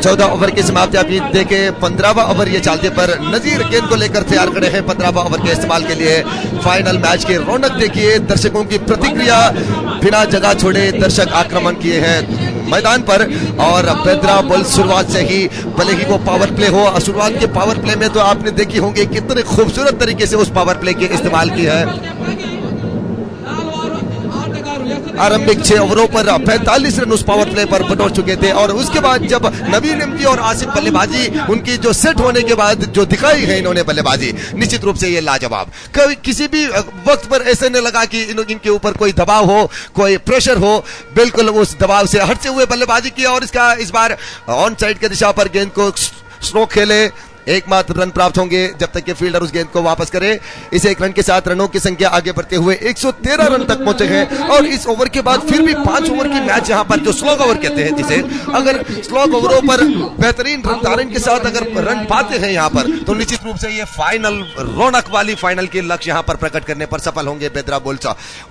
चौदह ओवर की समाप्ति आप देखे। 15वां ओवर ये चालते पर नजीर गेंद को लेकर तैयार खड़े हैं 15वां ओवर के इस्तेमाल के लिए। फाइनल मैच की रौनक देखिए, दर्शकों की प्रतिक्रिया, बिना जगह छोड़े दर्शक आक्रमण किए हैं मैदान पर। और बेदरा बुल्स शुरुआत से ही, भले ही वो पावर प्ले हो, शुरुआत के पावर प्ले में तो आपने देखी होंगे कितने खूबसूरत तरीके से उस पावर प्ले के इस्तेमाल की है। आरंभिक 6 ओवरों पर 45 रन उस पावर प्ले पर बटोर चुके थे। और उसके बाद जब नवीन एमजी और आसिफ बल्लेबाजी उनकी जो सेट होने के बाद जो दिखाई है इन्होंने बल्लेबाजी, निश्चित रूप से ये लाजवाब। कभी किसी भी वक्त पर ऐसे नहीं लगा कि इनके ऊपर कोई दबाव हो, कोई प्रेशर हो। बिल्कुल उस दबाव से हटते हुए बल्लेबाजी किया और इसका इस बार ऑन साइड के दिशा पर गेंद को स्ट्रोक खेले। एकमात्र रन प्राप्त होंगे जब तक कि फील्डर उस गेंद को वापस करे। इस 1 रन के साथ रनों की संख्या आगे बढ़ते हुए 113 रन तक पहुंचे हैं। और इस ओवर के बाद फिर भी 5 ओवर की मैच यहाँ पर जो स्लॉग ओवर कहते हैं, जिसे अगर स्लॉग ओवरों पर बेहतरीन रन धारण के साथ अगर रन पाते हैं यहाँ पर, तो निश्चित रूप से ये फाइनल रौनक वाली फाइनल के लक्ष्य यहाँ पर प्रकट करने पर सफल होंगे बेदरा बुल्स।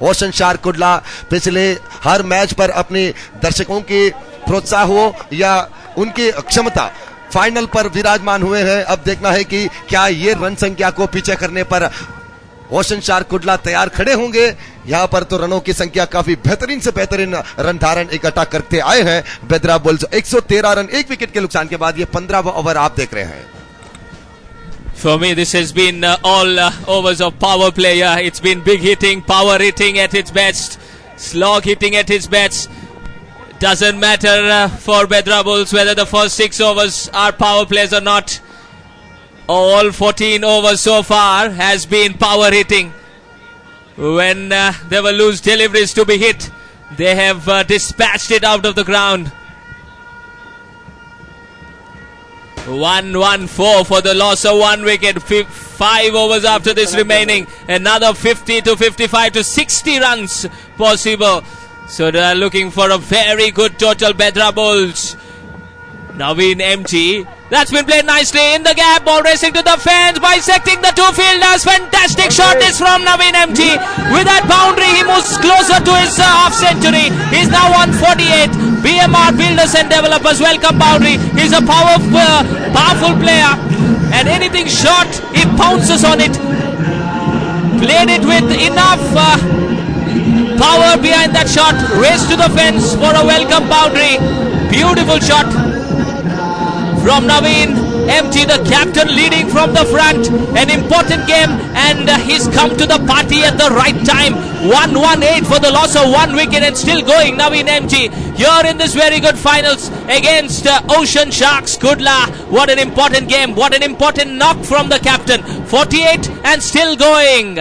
ओशन शार्क कुडला पिछले हर मैच पर अपने दर्शकों के प्रोत्साह हो या उनकी क्षमता फाइनल पर विराजमान हुए हैं। अब देखना है कि क्या ये रन संख्या को पीछे करने पर ओशन शार्क कुडला तैयार खड़े होंगे। यहाँ पर तो रनों की संख्या काफी बेहतरीन से बेहतरीन रन धारण इकट्ठा करते आए हैं बेदरा बुल्स। 113 रन 1 विकेट के नुकसान के बाद ये 15वां ओवर आप देख रहे हैं। For me, this has been all overs of power play. It's been big hitting, power hitting at its best, slog hitting at its best. Doesn't matter for Bedra Bulls whether the first 6 overs are power plays or not. All 14 overs so far has been power hitting. When there were loose deliveries to be hit, they have dispatched it out of the ground. 114 for the loss of 1 wicket. 5 overs after this remaining. Another 50 to 55 to 60 runs possible. So they are looking for a very good total. Bedra Bulls. Naveen MG. That's been played nicely in the gap. Ball racing to the fence, bisecting the two fielders. Fantastic shot is from Naveen MG. With that boundary, he moves closer to his half century. He's now on 48. BMR Builders and Developers welcome boundary. He's a powerful player, and anything short, he pounces on it. Played it with enough power behind that shot. Race to the fence for a welcome boundary. Beautiful shot from Naveen MG, the captain, leading from the front. An important game, and he's come to the party at the right time. 1-1-8 for the loss of 1 wicket, and still going. Naveen MG here in this very good finals against Ocean Sharks. Kudla, what an important game, what an important knock from the captain. 48 and still going.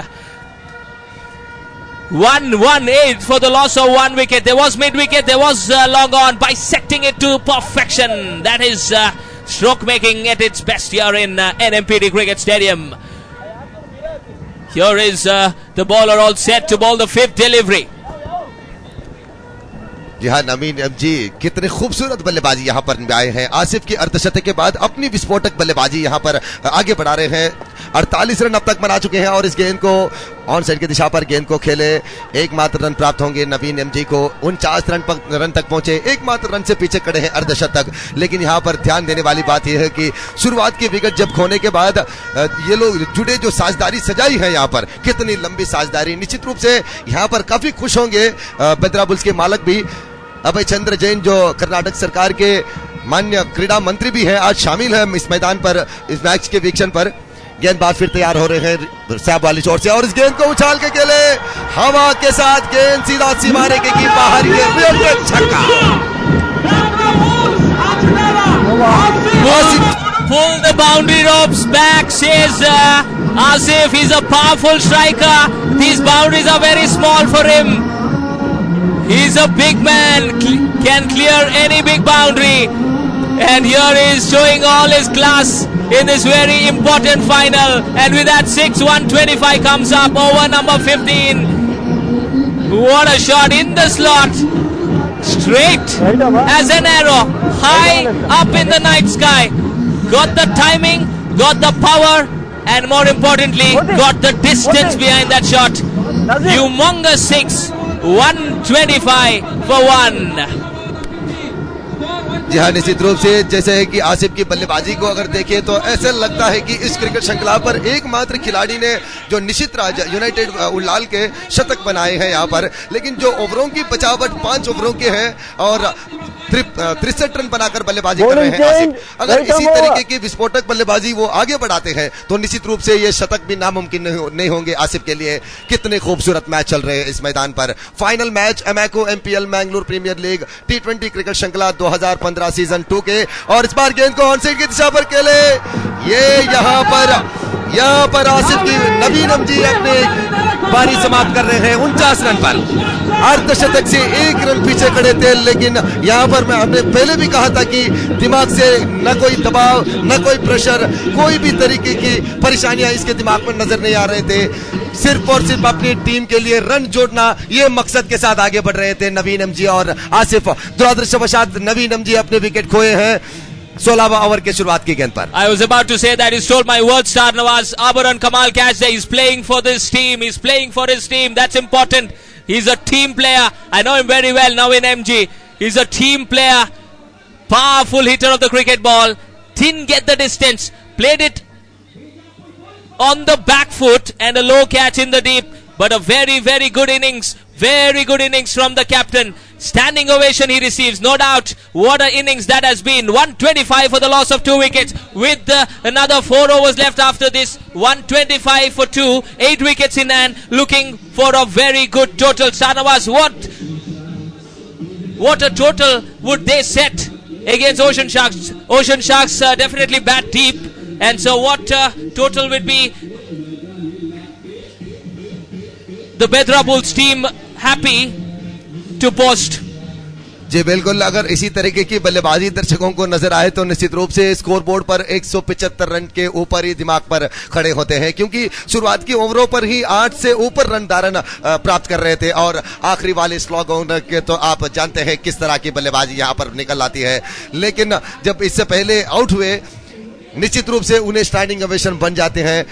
1-1-8 for the loss of 1 wicket. There was mid-wicket, there was long on, bisecting it to perfection. That is stroke making at its best here in NMPD Cricket Stadium. Here is the bowler all set to bowl the 5th delivery. जी हाँ, नवीन MG कितने खूबसूरत बल्लेबाजी यहाँ पर आए हैं। आसिफ की अर्धशतक के बाद अपनी विस्फोटक बल्लेबाजी यहाँ पर आगे बढ़ा रहे हैं। 48 रन अब तक बना चुके हैं और इस गेंद को ऑन साइड की दिशा पर गेंद को खेले। एकमात्र रन प्राप्त होंगे नवीन एमजी को। 49 रन तक पहुंचे, एकमात्र रन से पीछे खड़े हैं अर्धशतक। लेकिन यहाँ पर ध्यान देने वाली बात यह है कि शुरुआत की विकेट जब खोने के बाद ये लोग जुड़े जो साझेदारी सजाई है यहाँ पर, कितनी लंबी साझेदारी। निश्चित रूप से यहाँ पर काफी खुश होंगे बेद्रा बुल्स के मालक भी। अभय चंद्र जैन जो कर्नाटक सरकार के मान्य क्रीड़ा मंत्री भी हैं, आज शामिल है इस मैदान पर, इस मैच के वीक्षण पर। गेंदबाज फिर तैयार हो रहे हैं साहब वाली चोट से और इस गेंद को उछाल के खेले हवा के साथ। गेंद सीधा सीमारे के की बाहर के छक्का। Pull the boundary ropes back, says Asif. He's a powerful striker. These boundaries are very small for him. He's a big man, can clear any big boundary. And here he is showing all his class in this very important final. And with that 6-1-25 comes up over number 15. What a shot in the slot. Straight as an arrow, high up in the night sky. Got the timing, got the power, and more importantly, got the distance behind that shot. Humongous 6. 125 for 1. जी हाँ, निश्चित रूप से जैसे है कि आसिफ की बल्लेबाजी को अगर देखें तो ऐसा लगता है कि इस क्रिकेट श्रृंखला पर एकमात्र खिलाड़ी ने जो निशित राज यूनाइटेड उल्लाल के शतक बनाए हैं यहाँ पर। लेकिन जो ओवरों की बचावट 5 ओवरों के हैं और 63 रन बनाकर बल्लेबाजी कर रहे हैं आसिफ। अगर इसी तरीके की विस्फोटक बल्लेबाजी वो आगे बढ़ाते हैं तो निश्चित रूप से ये शतक भी नामुमकिन नहीं होंगे आसिफ के लिए। कितने खूबसूरत मैच चल रहे हैं इस मैदान पर। फाइनल मैच अमेको MPL Mangalore premier league T20 cricket श्रृंखला 2015 सीजन 2 के, और इस बार गेंद को ऑन साइड की दिशा पर खेले। ये यहाँ पर आसिफ की नवीन एमजी अपने पारी समाप्त कर रहे हैं 49 रन पर। अर्धशतक से 1 रन पीछे खड़े थे, लेकिन यहाँ पर हमने पहले भी कहा था कि दिमाग से न कोई दबाव, न कोई प्रेशर, कोई भी तरीके की परेशानियां इसके दिमाग में नजर नहीं आ रहे थे। सिर्फ और सिर्फ अपनी टीम के लिए रन जोड़ना, ये मकसद के साथ आगे बढ़ रहे थे नवीन एमजी और आसिफ। दुरदृष्टवशात नवीन एमजी अपने विकेट खोए हैं 16वां ओवर के शुरुआत की गेंद पर। I was about to say that. He stole my words, Star Nawaz. Abaran Kamal catch there. He's playing for this team. He's playing for his team. That's important. He's a team player. I know him very well now in MG. He's a team player. Powerful hitter of the cricket ball. Didn't get the distance. Played it on the back foot and a low catch in the deep. But a very, very good innings. Very good innings from the captain. Standing ovation he receives, no doubt. What an innings that has been. 125 for the loss of 2 wickets. With another 4 overs left after this. 125 for 2. 8 wickets in hand. Looking for a very good total. Sanavas, what a total would they set against Ocean Sharks? Ocean Sharks definitely bat deep. And so what total would be the Bedra Bulls team happy to post? जी बिल्कुल, अगर इसी तरीके की बल्लेबाजी दर्शकों को नजर आए तो निश्चित रूप से स्कोर बोर्ड पर 175 रन के ऊपर ही दिमाग पर खड़े होते हैं, क्योंकि शुरुआत की ओवरों पर ही 8 से ऊपर रन धारण प्राप्त कर रहे थे और आखिरी वाले स्लॉग के तो आप जानते हैं किस तरह की बल्लेबाजी यहां पर निकल आती है। लेकिन जब इससे पहले आउट हुए निश्चित रूप से उन्हें स्टैंडिंग ओवेशन बन जाते हैं।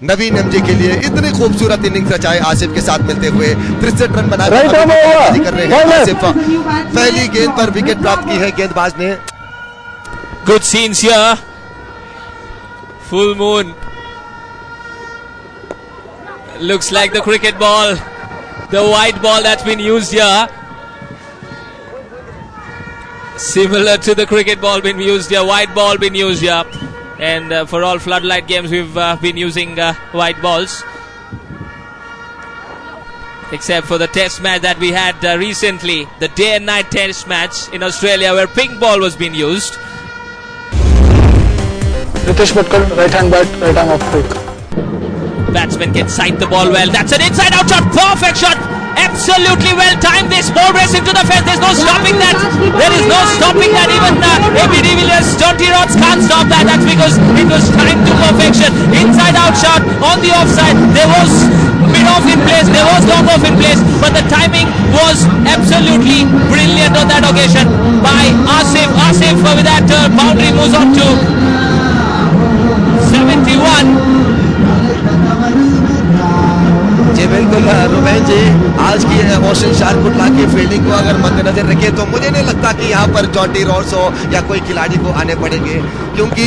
नवीन एमजी के लिए इतनी खूबसूरत इनिंग्स रचाए आसिफ के साथ मिलते हुए 63 रन बनाए कर रहे हैं आसिफ। पहली गेंद पर विकेट प्राप्त की है गेंदबाज ने। Good scenes here. Full moon. Looks like the cricket ball, the white ball that's been used here. Similar to the cricket ball being used here, white ball being used here. And for all floodlight games, we've been using white balls. Except for the test match that we had recently, the day and night test match in Australia, where pink ball was being used. Ritesh Patkar, right hand bat, right arm off quick. Batsman can sight the ball well. That's an inside out shot. Perfect shot. Absolutely well timed. This ball racing to the fence. There's no stopping that. There is no stopping that. Even A.B. de Villiers, Jonty Rhodes can't stop that. That's because it was timed to perfection. Inside out shot on the offside. There was mid off in place. There was long off in place. But the timing was absolutely brilliant on that occasion by Asif. Asif with that boundary moves on to 71. जी बिल्कुल रुबैन जी, आज की ocean शार्कुटला की fielding को अगर मद्देनजर रखें तो मुझे नहीं लगता कि यहाँ पर जॉन्टी रॉड्स हो या कोई खिलाड़ी को आने पड़ेंगे, क्योंकि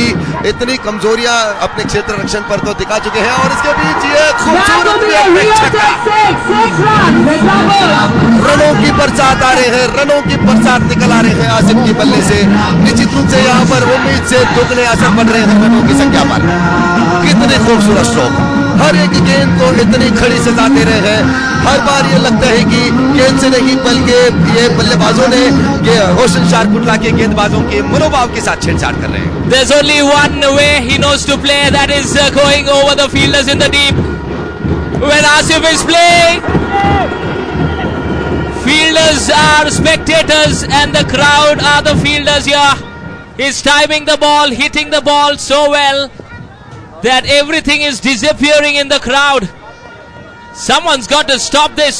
इतनी कमजोरियां अपने क्षेत्र रक्षण पर तो दिखा चुके हैं। और इसके बीच ये खूबसूरत रनों की बरसात आ रहे हैं, रनों की बरसात निकल आ रहे हैं आसिफ की बल्ले से। निश्चित रूप से यहाँ पर उम्मीद से दुगने असर पड़ रहे हैं रनों की संख्या पर। कितने खूबसूरत स्ट्रोक, हर एक गेंद को इतनी खड़ी सजा दे रहे हैं। हर बार ये लगता है कि गेंद से नहीं बल्कि ये बल्लेबाजों ने ये ओशन शार्कुटला के गेंदबाजों के मनोभाव के साथ छेड़छाड़ कर रहे हैं। There's only one way he knows to play, that is going over the fielders in the deep. When Asif is playing, fielders are spectators and the crowd are the fielders here. He's timing the ball, hitting the ball so well that everything is disappearing in the crowd. Someone's got to stop this.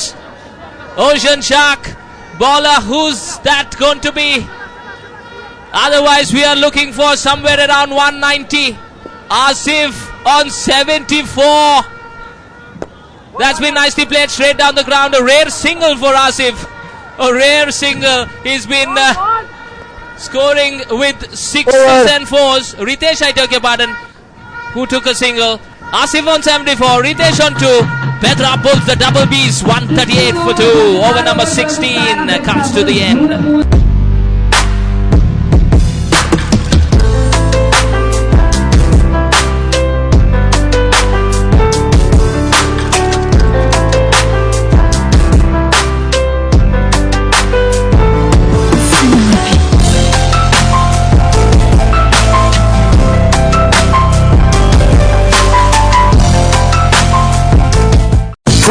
Ocean Shark bowler, who's that going to be? Otherwise we are looking for somewhere around 190. Asif on 74. That's been nicely played straight down the ground. A rare single for Asif. A rare single. He's been scoring with 6s and 4s. Ritesh, I take your pardon, who took a single. Asif on 74, Ritesh on 2. Petra pulls the double Bs, 138 for 2. Over number 16 comes to the end.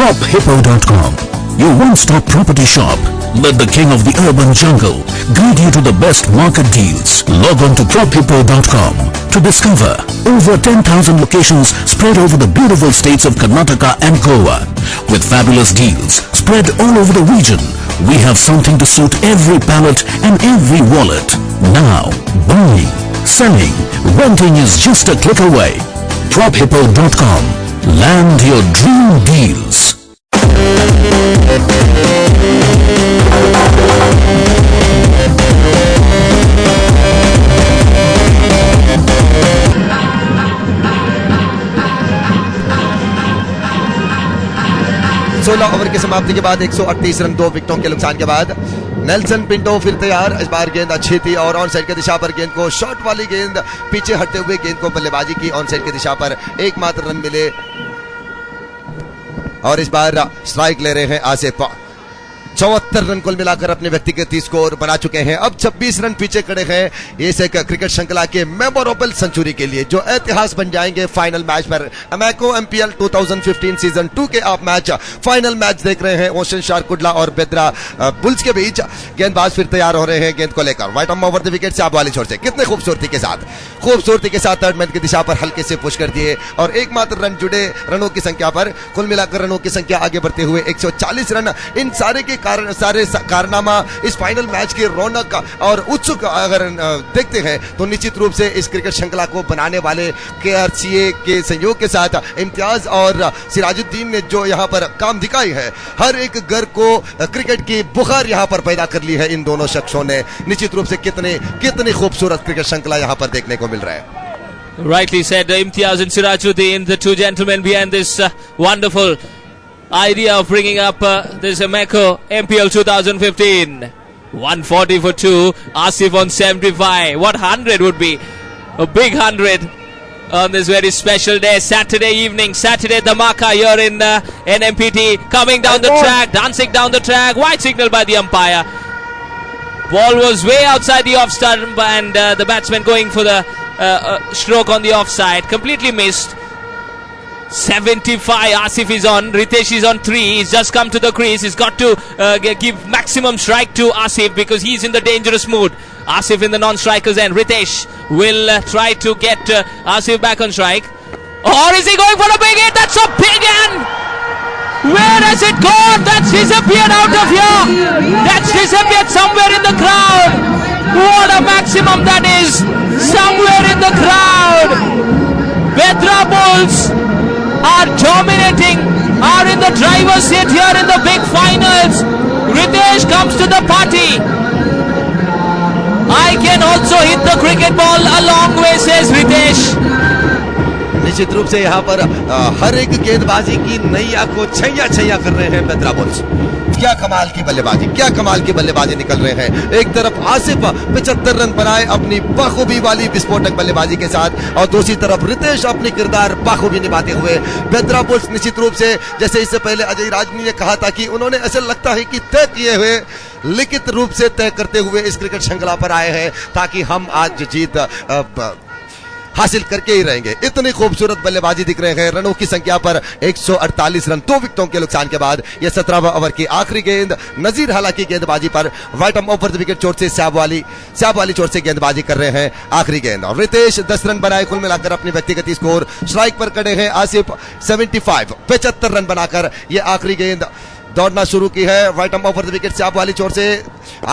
PropHippo.com, your one-stop property shop. Let the king of the urban jungle guide you to the best market deals. Log on to PropHippo.com to discover over 10,000 locations spread over the beautiful states of Karnataka and Goa. With fabulous deals spread all over the region, we have something to suit every palate and every wallet. Now, buying, selling, renting is just a click away. PropHippo.com. Land your dream deals. सोलह over की समाप्ति के बाद 138 run 2 विकेटों के नुकसान के बाद Nelson Pinto फिर तैयार। इस बार गेंद अच्छी थी और ऑन साइड की दिशा पर गेंद को, शॉट वाली गेंद पीछे हटते हुए गेंद को बल्लेबाजी की। ऑन साइड की दिशा पर एकमात्र रन मिले और इस बार स्ट्राइक ले रहे हैं आसिफ। 74 रन कुल मिलाकर अपने व्यक्तिगत स्कोर बना चुके हैं। अब 26 रन पीछे खड़े हैं इस एक क्रिकेट श्रृंखला के मेमोरेबल सेंचुरी के लिए, जो इतिहास बन जाएंगे फाइनल मैच पर। अमेको एमपीएल 2015 सीजन 2 के आप मैच, फाइनल मैच देख रहे हैं ओशन शार्कुटला और बेद्रा बुल्स के बीच। गेंदबाज फिर तैयार हो रहे हैं गेंद को लेकर। White arm over the wicket से आप वाली छोर से कितने खूबसूरती के साथ थर्ड मैन की दिशा पर हल्के से पुश कर दिए और एकमात्र रन जुड़े। रनों की संख्या पर कुल मिलाकर रनों की संख्या आगे बढ़ते हुए 140 रन। इन सारे के सारे कारनामा इस फाइनल मैच की रौनक और उत्सुक अगर देखते हैं तो निश्चित रूप से इस क्रिकेट श्रृंखला को बनाने वाले केआरसीए के सहयोग के साथ इम्तियाज और सिराजुद्दीन ने जो यहाँ पर काम दिखाई है, हर एक घर को क्रिकेट की बुखार यहाँ पर पैदा कर ली है इन दोनों शख्सों ने। निश्चित रूप से कितनी खूबसूरत क्रिकेट श्रृंखला यहाँ पर देखने को मिल रहा है। Rightly said, Imtiaz and Sirajuddin, the two gentlemen behind this wonderful idea of bringing up this Ameco MPL 2015. 140 for 2. Asif on 75. What 100 would be? A big 100 on this very special day. Saturday evening, Saturday Dhamaka here in NMPT. Coming down the track, dancing down the track. White signal by the umpire. Ball was way outside the off stump, and the batsman going for the stroke on the offside. Completely missed. 75. Asif is on. Ritesh is on 3. He's just come to the crease. He's got to give maximum strike to Asif because he's in the dangerous mood. Asif in the non-strikers end. Ritesh will try to get Asif back on strike. Or is he going for a big hit? That's a big hand! Where has it gone? That's disappeared out of here! That's disappeared somewhere in the crowd! What a maximum that is! Somewhere in the crowd! Bedra Bulls are dominating, are in the driver's seat here in the big finals. Ritesh comes to the party. I can also hit the cricket ball a long way, says Ritesh. निश्चित रूप से यहाँ पर हर एक गेंदबाजी की नैया को छैया छैया कर रहे हैं बेद्रा बुल्स। क्या कमाल की बल्लेबाजी, क्या कमाल की बल्लेबाजी निकल रहे हैं। एक तरफ आसिफ 75 रन बनाए अपनी बखूबी वाली विस्फोटक बल्लेबाजी के साथ, और दूसरी तरफ रितेश अपनी किरदार बखूबी निभाते हुए। बेद्रा बुल्स निश्चित रूप से, जैसे इससे पहले अजय राजनी ने कहा था कि उन्होंने ऐसा लगता है कि तय किए हुए, लिखित रूप से तय करते हुए इस क्रिकेट श्रृंखला पर आए हैं ताकि हम आज जीत हासिल करके ही रहेंगे। इतनी खूबसूरत बल्लेबाजी दिख रहे हैं। रनों की संख्या पर 148 रन 2 विकेटों के नुकसान के बाद यह 17वां ओवर की आखिरी गेंद। नजीर हाला की गेंदबाजी पर white arm over the wicket चोट से स्याब वाली चोट से गेंदबाजी कर रहे हैं। आखिरी गेंद और रितेश 10 रन बनाए कुल मिलाकर अपने व्यक्तिगत स्कोर। स्ट्राइक पर खड़े हैं आसिफ 75 रन बनाकर यह आखिरी गेंद दौड़ना शुरू की है। Right arm over the wicket स्याब वाली चोट से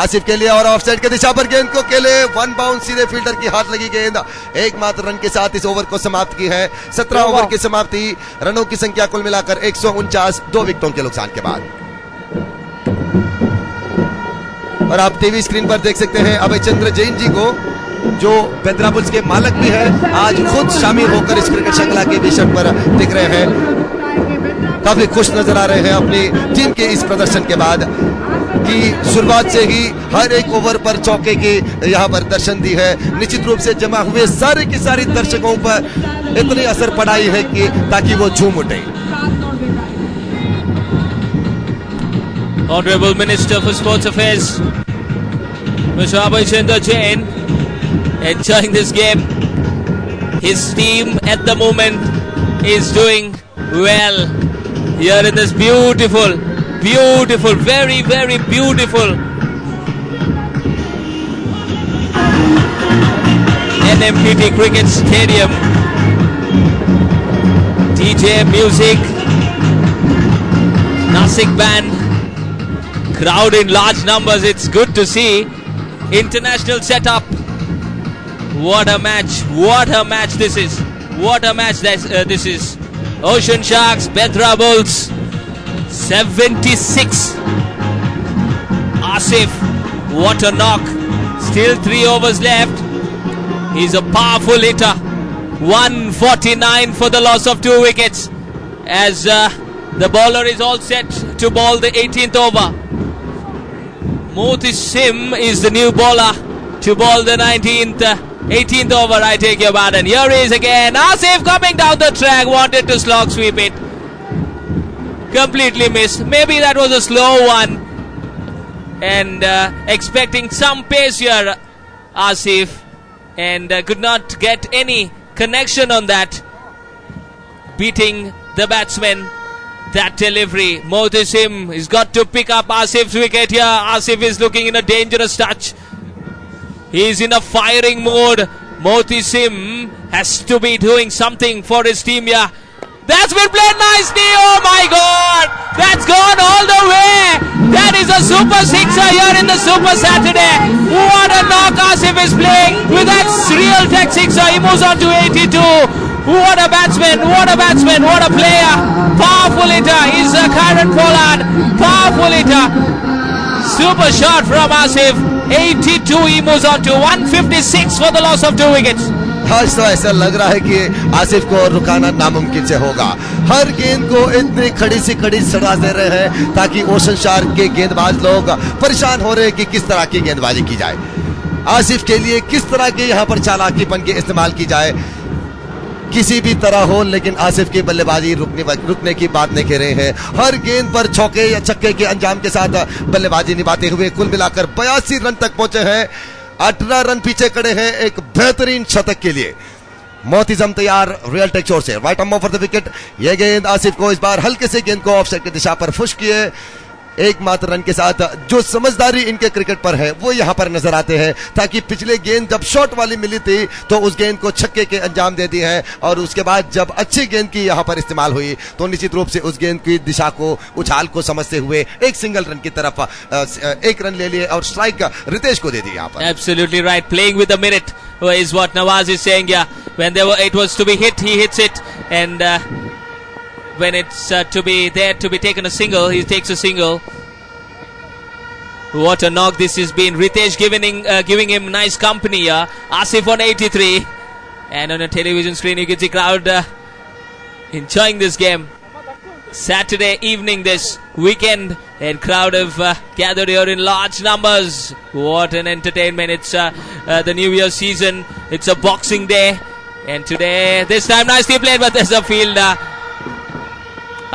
आसिफ के लिए और ऑफसाइड की दिशा पर गेंद को खेले, वन बाउंस सीधे फील्डर की हाथ लगी गेंद। एकमात्र रन के साथ इस ओवर को समाप्त की है। 17 ओवर की समाप्ति। रनों की संख्या कुल मिलाकर 149 2 विकेटों के नुकसान के बाद। और आप टीवी स्क्रीन पर देख सकते हैं अभय चंद्र जैन जी को, जो बेद्रा बुल्स के मालिक भी है, आज खुद शामिल होकर इस क्रिकेट श्रृंखला के विषय पर दिख रहे हैं। काफी खुश नजर आ रहे हैं अपनी टीम के इस प्रदर्शन के बाद कि शुरुआत से ही हर एक ओवर पर चौके की यहाँ पर दर्शन दी है। निश्चित रूप से जमा हुए सारे के सारे दर्शकों पर इतनी असर पड़ाई है कि ताकि वो झूम उठे। Honorable Minister for Sports Affairs, Mr. Abhay Chandra Jain, enjoying this game. His team at the moment is doing well here in this beautiful, very, very beautiful NMPT Cricket Stadium. DJ music, Nasik band, crowd in large numbers. It's good to see. International setup. What a match! What a match this is! What a match this is! Ocean Sharks, Bedra Bulls, 76. Asif, what a knock! Still 3 overs left. He's a powerful hitter. 149 for the loss of 2 wickets. As the bowler is all set to bowl the 18th over. Moti Sim is the new bowler to bowl the 18th over, I take your pardon. Here he is again. Asif coming down the track, wanted to slog sweep it. Completely missed. Maybe that was a slow one. And expecting some pace here, Asif. And could not get any connection on that. Beating the batsman. That delivery. Moti Sim has got to pick up Asif's wicket here. Asif is looking in a dangerous touch. He's in a firing mode. Moti Sim has to be doing something for his team here. That's been played nicely. Oh my God! That's gone all the way. That is a super sixer here in the Super Saturday. What a knock Asif is playing with that real tech sixer. He moves on to 82. What a batsman, what a batsman, what a player. Powerful hitter. He's Kieron Pollard. Powerful hitter. Super shot from Asif. 82, he moves on to 156 for the loss of 2 wickets. आज तो ऐसा लग रहा है कि आसिफ को रुकाना नामुमकिन से होगा। हर गेंद को इतनी खड़ी सी खड़ी सड़ा दे रहे हैं ताकि ओशन शार्क के गेंदबाज लोग परेशान हो रहे हैं कि किस तरह की गेंदबाजी की जाए, आसिफ के लिए किस तरह के यहाँ पर चालाकीपन के इस्तेमाल की जाए। किसी भी तरह हो, लेकिन आसिफ की बल्लेबाजी रुकने की बात नहीं कह रहे हैं। हर गेंद पर चौके या छक्के के अंजाम के साथ बल्लेबाजी निभाते हुए कुल मिलाकर 82 रन तक पहुंचे हैं। 18 रन पीछे खड़े हैं एक बेहतरीन शतक के लिए। मोतिजम तैयार रियल टेक चोर से, right arm for the wicket. यह गेंद आसिफ को इस बार हल्के से गेंद को ऑफसाइड की दिशा पर फुश किए एकमात्र रन के साथ। जो समझदारी इनके क्रिकेट पर है वो यहां पर नजर आते हैं, ताकि पिछले गेंद जब शॉट वाली मिली थी तो उस गेंद को छक्के के अंजाम दे दिए हैं, और उसके बाद जब अच्छी गेंद की यहां पर इस्तेमाल हुई तो निश्चित रूप से उस गेंद की दिशा को, उछाल को समझते हुए एक सिंगल रन की तरफ एक रन ले लिए और स्ट्राइक रितेश को दे दी यहां पर। Absolutely right, playing with the merit is what Nawaz is saying here. When it was to be hit, he hits it, and when it's to be taken a single, he takes a single. What a knock this has been. Ritesh giving him nice company here. Asif on 83, and on a television screen you can see crowd enjoying this game. Saturday evening this weekend, and crowd have gathered here in large numbers. What an entertainment. It's the New Year season. It's a Boxing Day, and today, this time nicely played, but there's a fielder.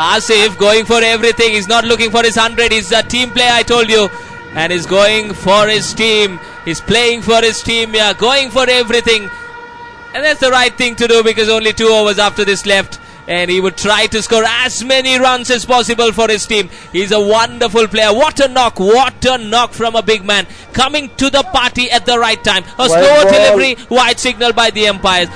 Asif going for everything. He's not looking for his 100. He's a team player, I told you, and he's going for his team. He's playing for his team, yeah, going for everything, and that's the right thing to do, because only 2 overs after this left, and he would try to score as many runs as possible for his team. He's a wonderful player. What a knock from a big man, coming to the party at the right time. A slow delivery, wide signal by the umpires.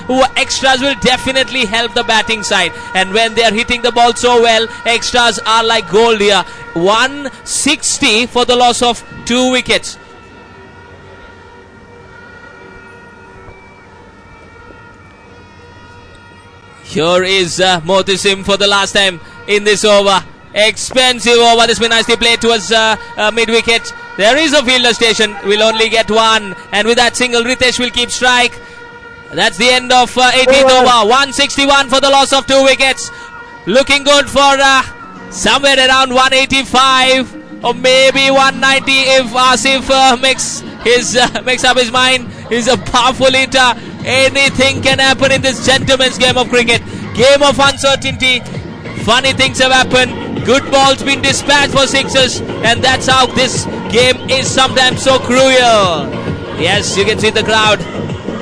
Extras will definitely help the batting side, and when they are hitting the ball so well, extras are like gold here. 160 for the loss of 2 wickets. Here is Motisim for the last time in this over. Expensive over. This been nicely played towards mid-wicket. There is a fielder station. We'll only get one. And with that single, Ritesh will keep strike. That's the end of 18th over. 161 for the loss of 2 wickets. Looking good for somewhere around 185 or maybe 190 if Asif makes up his mind. He's a powerful hitter. Anything can happen in this gentleman's game of cricket. Game of uncertainty. Funny things have happened. Good balls been dispatched for sixes, and that's how this game is sometimes so cruel. Yes, you can see the crowd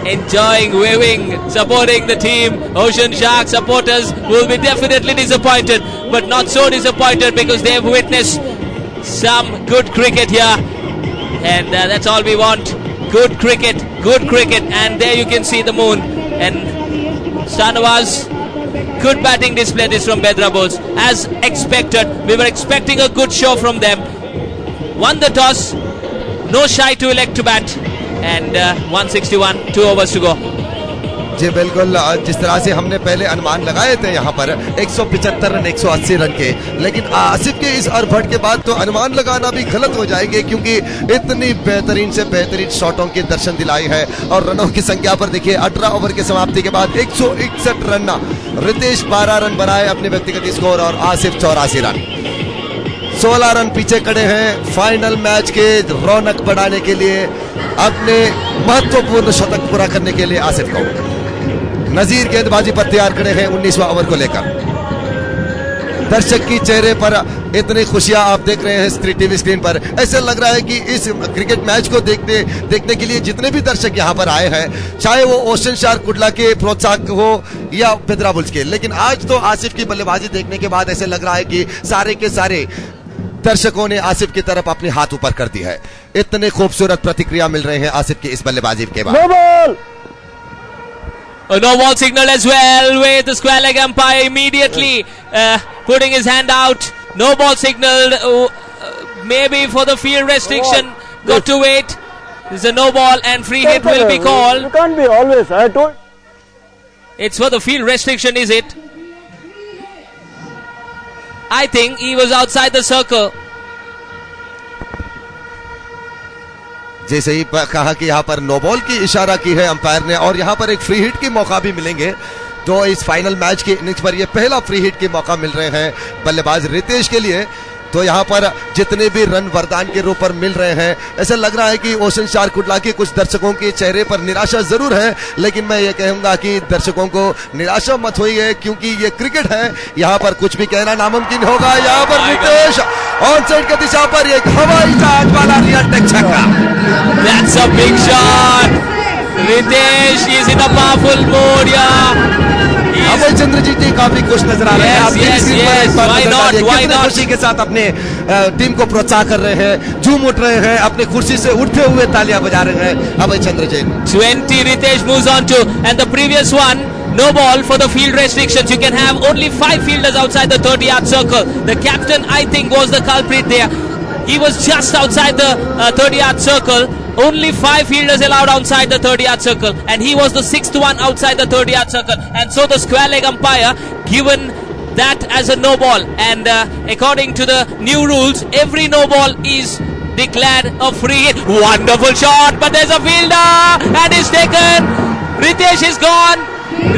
enjoying, waving, supporting the team. Ocean Shark supporters will be definitely disappointed, but not so disappointed because they've witnessed some good cricket here, and that's all we want. Good cricket, and there you can see the moon. And Shanawaz, good batting display this from Bedra Bulls. As expected, we were expecting a good show from them. Won the toss, no shy to elect to bat, and 161, 2 overs to go. जी बिल्कुल, जिस तरह से हमने पहले अनुमान लगाए थे यहाँ पर 175 रन 180 रन के, लेकिन आसिफ के इस अरबट के बाद तो अनुमान लगाना भी गलत हो जाएंगे, क्योंकि इतनी बेहतरीन से बेहतरीन शॉटों की दर्शन दिलाई है। और रनों की संख्या पर देखिए, 18 ओवर की समाप्ति के बाद 161 रन। रितेश 12 रन बनाए अपने व्यक्तिगत स्कोर, और आसिफ 84 रन। 16 रन पीछे खड़े हैं फाइनल मैच के रौनक बढ़ाने के लिए, अपने महत्वपूर्ण शतक पूरा करने के लिए आसिफ को। नजीर गेंदबाजी पर तैयार खड़े हैं 19वां ओवर को लेकर। दर्शक की चेहरे पर इतनी खुशियां आप देख रहे हैं टीवी स्क्रीन पर। ऐसा लग रहा है कि इस क्रिकेट मैच को देखने के लिए जितने भी दर्शक यहां पर आए हैं, चाहे वो ओशन शार्क कुडला के प्रोत्साहक हो या बेदरा बुल्स के, लेकिन आज तो आसिफ की बल्लेबाजी देखने के बाद ऐसे लग रहा है कि सारे के सारे दर्शकों ने आसिफ की तरफ अपने हाथ ऊपर कर दिया है। इतने खूबसूरत प्रतिक्रिया मिल रहे हैं आसिफ की इस बल्लेबाजी के बाद। A no ball signal as well, with the square leg umpire immediately putting his hand out. No ball signal, maybe for the field restriction. Got to wait. There's a no ball and free hit will be called. You can't be always. I told. It's for the field restriction, is it? I think he was outside the circle. जैसे ही कहा कि यहाँ पर no ball की इशारा की है umpire ने, और यहाँ पर एक फ्री हिट के मौका भी मिलेंगे। तो इस फाइनल मैच के इनिंग्स पर ये पहला फ्री हिट के मौका मिल रहे हैं बल्लेबाज रितेश के लिए। तो यहाँ पर जितने भी रन वरदान के रूप पर मिल रहे हैं, ऐसा लग रहा है कि ओशन शार कुडला के कुछ दर्शकों के चेहरे पर निराशा जरूर है, लेकिन मैं ये कहूंगा कि दर्शकों को निराशा मत होइए, क्योंकि ये क्रिकेट है, यहाँ पर कुछ भी कहना नामुमकिन होगा। यहाँ पर रितेश ऑन साइड की दिशा पर एक हवाई जहाज वाला रियल टेक छक्का। That's a big shot. Ritesh is in a powerful mood. अभय चंद्रजीत जी काफी खुश नजर आ रहे हैं। Why not? खुशी के साथ अपने टीम को प्रोत्साहन कर रहे हैं, झूम उठ रहे हैं, अपने कुर्सी से उठते हुए तालियां बजा रहे हैं अभय Chandrajit. 20 Ritesh moves on to, and the previous one, no ball for the field restrictions. You can have only 5 fielders outside the 30-yard circle. The captain, I think, was the culprit there. He was just outside the 30-yard circle. Only 5 fielders allowed outside the 30-yard circle, and he was the 6th one outside the 30-yard circle. And so the square leg umpire given that as a no ball. And according to the new rules, every no ball is declared a free hit. Wonderful shot, but there's a fielder, and it's taken. Ritesh is gone.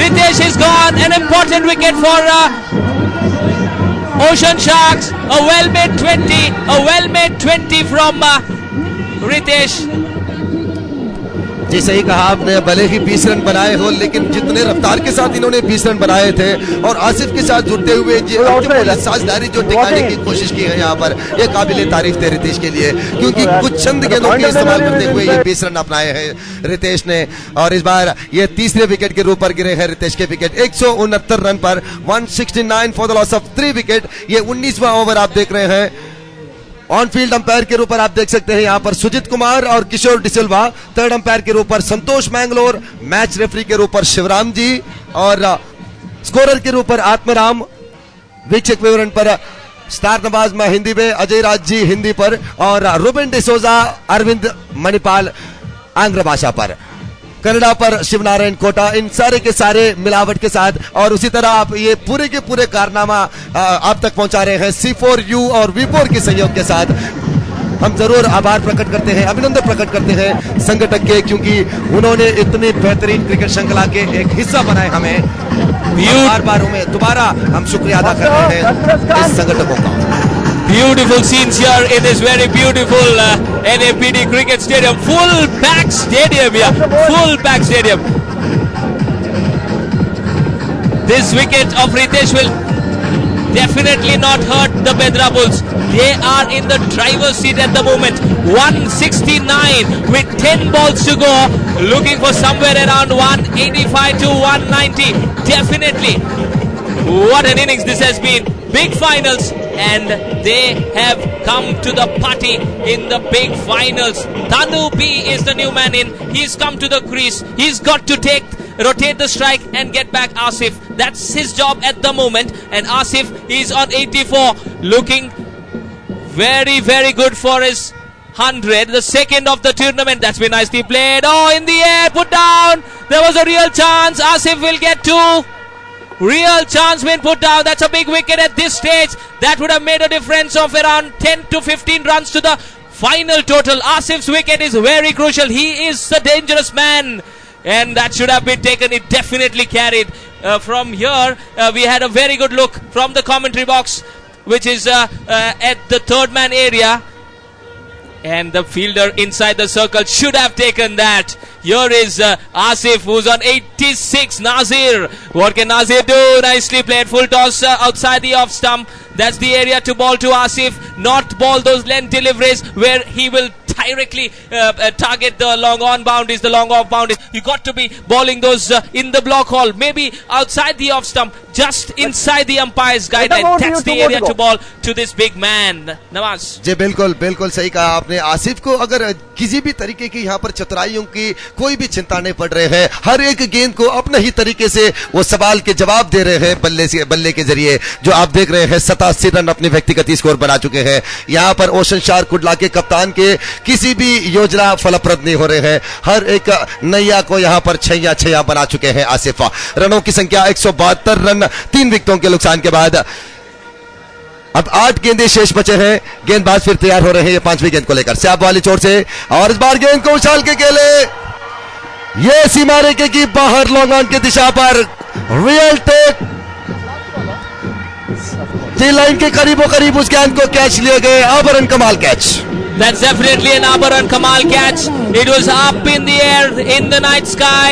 Ritesh is gone. An important wicket for Ocean Sharks. A well-made 20. A well-made 20 from Ritesh. जी सही कहा आपने, भले ही 20 run बनाए हो, लेकिन जितने रफ्तार के साथ इन्होंने 20 रन बनाए थे और आसिफ के साथ जुड़ते हुए साझेदारी जो दिखाने की कोशिश की है यहाँ पर, ये काबिल तारीफ थे रितेश के लिए, क्योंकि कुछ चंद गेंदों के इस्तेमाल करते हुए ये 20 रन अपनाए हैं रितेश ने। और इस बार ये तीसरे विकेट के रूप पर गिरे हैं रितेश के विकेट। 169 रन पर 169 for the loss of 3 wicket. ये 19वां ओवर आप देख रहे हैं। ऑन फील्ड अंपायर के रूप पर आप देख सकते हैं यहाँ पर सुजीत कुमार और किशोर डिसिल्वा, थर्ड अंपायर के रूप पर संतोष मैंगलोर, मैच रेफरी के रूप पर शिवराम जी, और स्कोरर के रूप पर आत्मराम, वीक्षक विवरण पर स्टार नवाज मैं हिंदी में, अजय राज जी हिंदी पर, और रुबिन डिसोजा, अरविंद मणिपाल आंग्ल भाषा पर, कन्नड़ा पर शिवनारायण कोटा। इन सारे के सारे मिलावट के साथ, और उसी तरह आप ये पूरे के पूरे कारनामा आप तक पहुंचा रहे हैं C4U और V4 के सहयोग के साथ। हम जरूर आभार प्रकट करते हैं, अभिनंदन प्रकट करते हैं संगठक के, क्योंकि उन्होंने इतनी बेहतरीन क्रिकेट श्रृंखला के एक हिस्सा बनाए हमें। बार बार हमें दोबारा हम शुक्रिया अदा कर रहे हैं इस संगठकों का। Beautiful scenes here in this very beautiful NAPD cricket stadium. Full packed stadium here. Full packed stadium. This wicket of Ritesh will definitely not hurt the Bedra Bulls. They are in the driver's seat at the moment. 169 with 10 balls to go. Looking for somewhere around 185 to 190. Definitely. What an innings this has been. Big finals, and they have come to the party in the big finals. Tanu B is the new man in. He's come to the crease. He's got to rotate the strike and get back Asif. That's his job at the moment. And Asif is on 84, looking very, very good for his 100. The second of the tournament. That's been nicely played. Oh, in the air, put down. There was a real chance. Asif will get 2. Real chance been put down. That's a big wicket at this stage. That would have made a difference of around 10 to 15 runs to the final total. Asif's wicket is very crucial. He is a dangerous man, and that should have been taken. It definitely carried. From here, we had a very good look from the commentary box, which is at the third man area. And the fielder inside the circle should have taken that. Here is Asif, who's on 86. Nazir, what can Nazir do? Nicely played, full toss outside the off stump. That's the area to ball to Asif, not ball those length deliveries where he will directly target the long on boundaries, the long off boundaries. You got to be bowling those in the block hole, maybe outside the off stump, just inside the umpire's guideline. That's the area to ball to this big man. Nawaz जी बिल्कुल बिल्कुल सही कहा आपने। आसिफ को अगर किसी भी तरीके की यहाँ पर चतुराइयों की कोई भी चिंता नहीं पड़ रहे हैं, हर एक गेंद को अपने ही तरीके से वो सवाल के जवाब दे रहे हैं बल्ले के जरिए, जो आप देख रहे हैं 87 रन अपने व्यक्तिगत स्कोर बना चुके हैं। यहाँ पर ओशन शार कुडला के कप्तान के किसी भी योजना फलप्रद नहीं हो रहे हैं, हर एक नैया को यहाँ पर छैया बना चुके हैं आसिफ। रनों की संख्या 172 रन 3 विकेटों के नुकसान के बाद। अब 8 गेंदें शेष बचे हैं। गेंदबाज फिर तैयार हो रहे हैं ये 5वीं गेंद को लेकर। स्याब वाली चोट से और इस बार गेंद को उछाल के खेले, ये सीमा रेखे की बाहर लॉन्ग ऑन की दिशा पर रियल टेक टी लाइन के करीबो करीब उस गेंद को कैच लिए गए। आबरन कमाल catch. That's definitely an Abaran Kamal catch. It was up in the air in the night sky.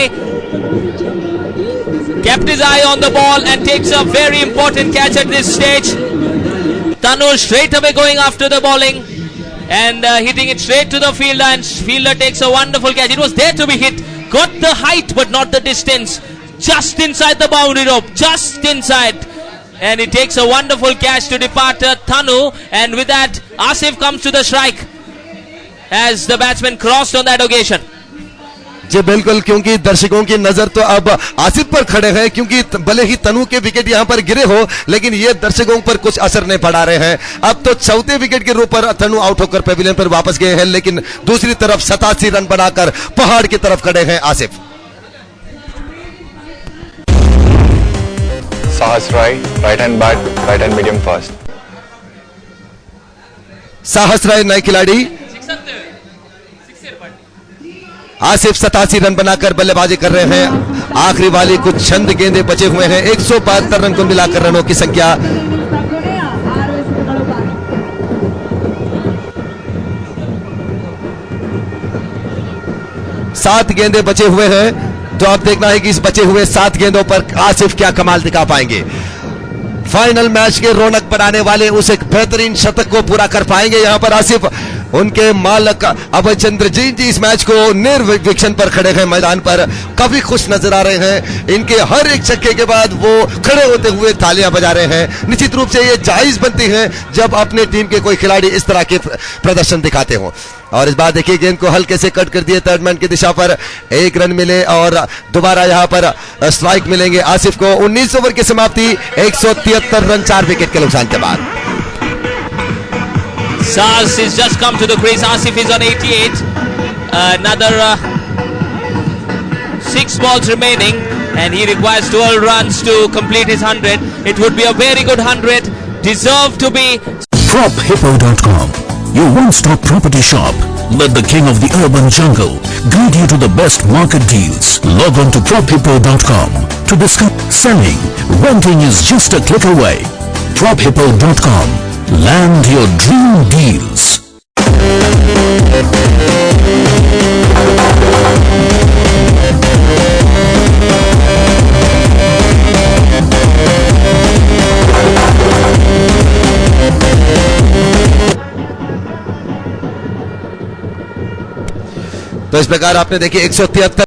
Kept his eye on the ball and takes a very important catch at this stage. Tanu straight away going after the bowling and hitting it straight to the fielder, and fielder takes a wonderful catch. It was there to be hit. Got the height but not the distance. Just inside the boundary rope. Just inside. And he takes a wonderful catch to depart Tanu, and with that Asif comes to the strike as the batsman crossed on that occasion. जी बिल्कुल, क्योंकि दर्शकों की नजर तो अब आसिफ पर खड़े हैं, क्योंकि भले ही तनु के विकेट यहां पर गिरे हो लेकिन ये दर्शकों पर कुछ असर नहीं पड़ा रहे हैं। अब तो चौथे विकेट के रूप पर तनु आउट होकर पेविलियन पर वापस गए हैं, लेकिन दूसरी तरफ 87 रन बनाकर पहाड़ की तरफ खड़े हैं Asif. Sahas Rai, right hand bat, right hand medium fast. Sahas Rai नए खिलाड़ी। आसिफ 87 रन बनाकर बल्लेबाजी कर रहे हैं। आखिरी वाली कुछ चंद गेंदें बचे हुए हैं। 172 रन को मिलाकर रनों की संख्या। सात गेंदें बचे हुए हैं, तो अब देखना है कि इस बचे हुए 7 गेंदों पर आसिफ क्या कमाल दिखा पाएंगे। फाइनल मैच के रौनक बनाने वाले उस एक बेहतरीन शतक को पूरा कर पाएंगे यहां पर आसिफ। उनके मालक अभय चंद्रजीत जी इस मैच को निर्विक्षण पर खड़े हैं मैदान पर, काफी खुश नजर आ रहे हैं। इनके हर एक छक्के के बाद वो खड़े होते हुए तालियां बजा रहे हैं। निश्चित रूप से ये जायज बनती है जब अपने टीम के कोई खिलाड़ी इस तरह के प्रदर्शन दिखाते हो। और इस बार देखिए गेंद को हल्के से कट कर दिए थर्ड मैन की दिशा पर, 1 रन मिले और दोबारा यहां पर स्ट्राइक मिलेंगे आसिफ को। 19 ओवर की समाप्ति, 173 रन 4 विकेट के नुकसान के बाद। Saz has just come to the crease. Asif is on 88. Another 6 balls remaining, and he requires 12 runs to complete his 100. It would be a very good 100. Deserved to be. PropHippo.com, your one-stop property shop. Let the king of the urban jungle guide you to the best market deals. Log on to PropHippo.com to discuss selling. Renting is just a click away. PropHippo.com. Land your dream deals. तो इस प्रकार आपने देखिए 173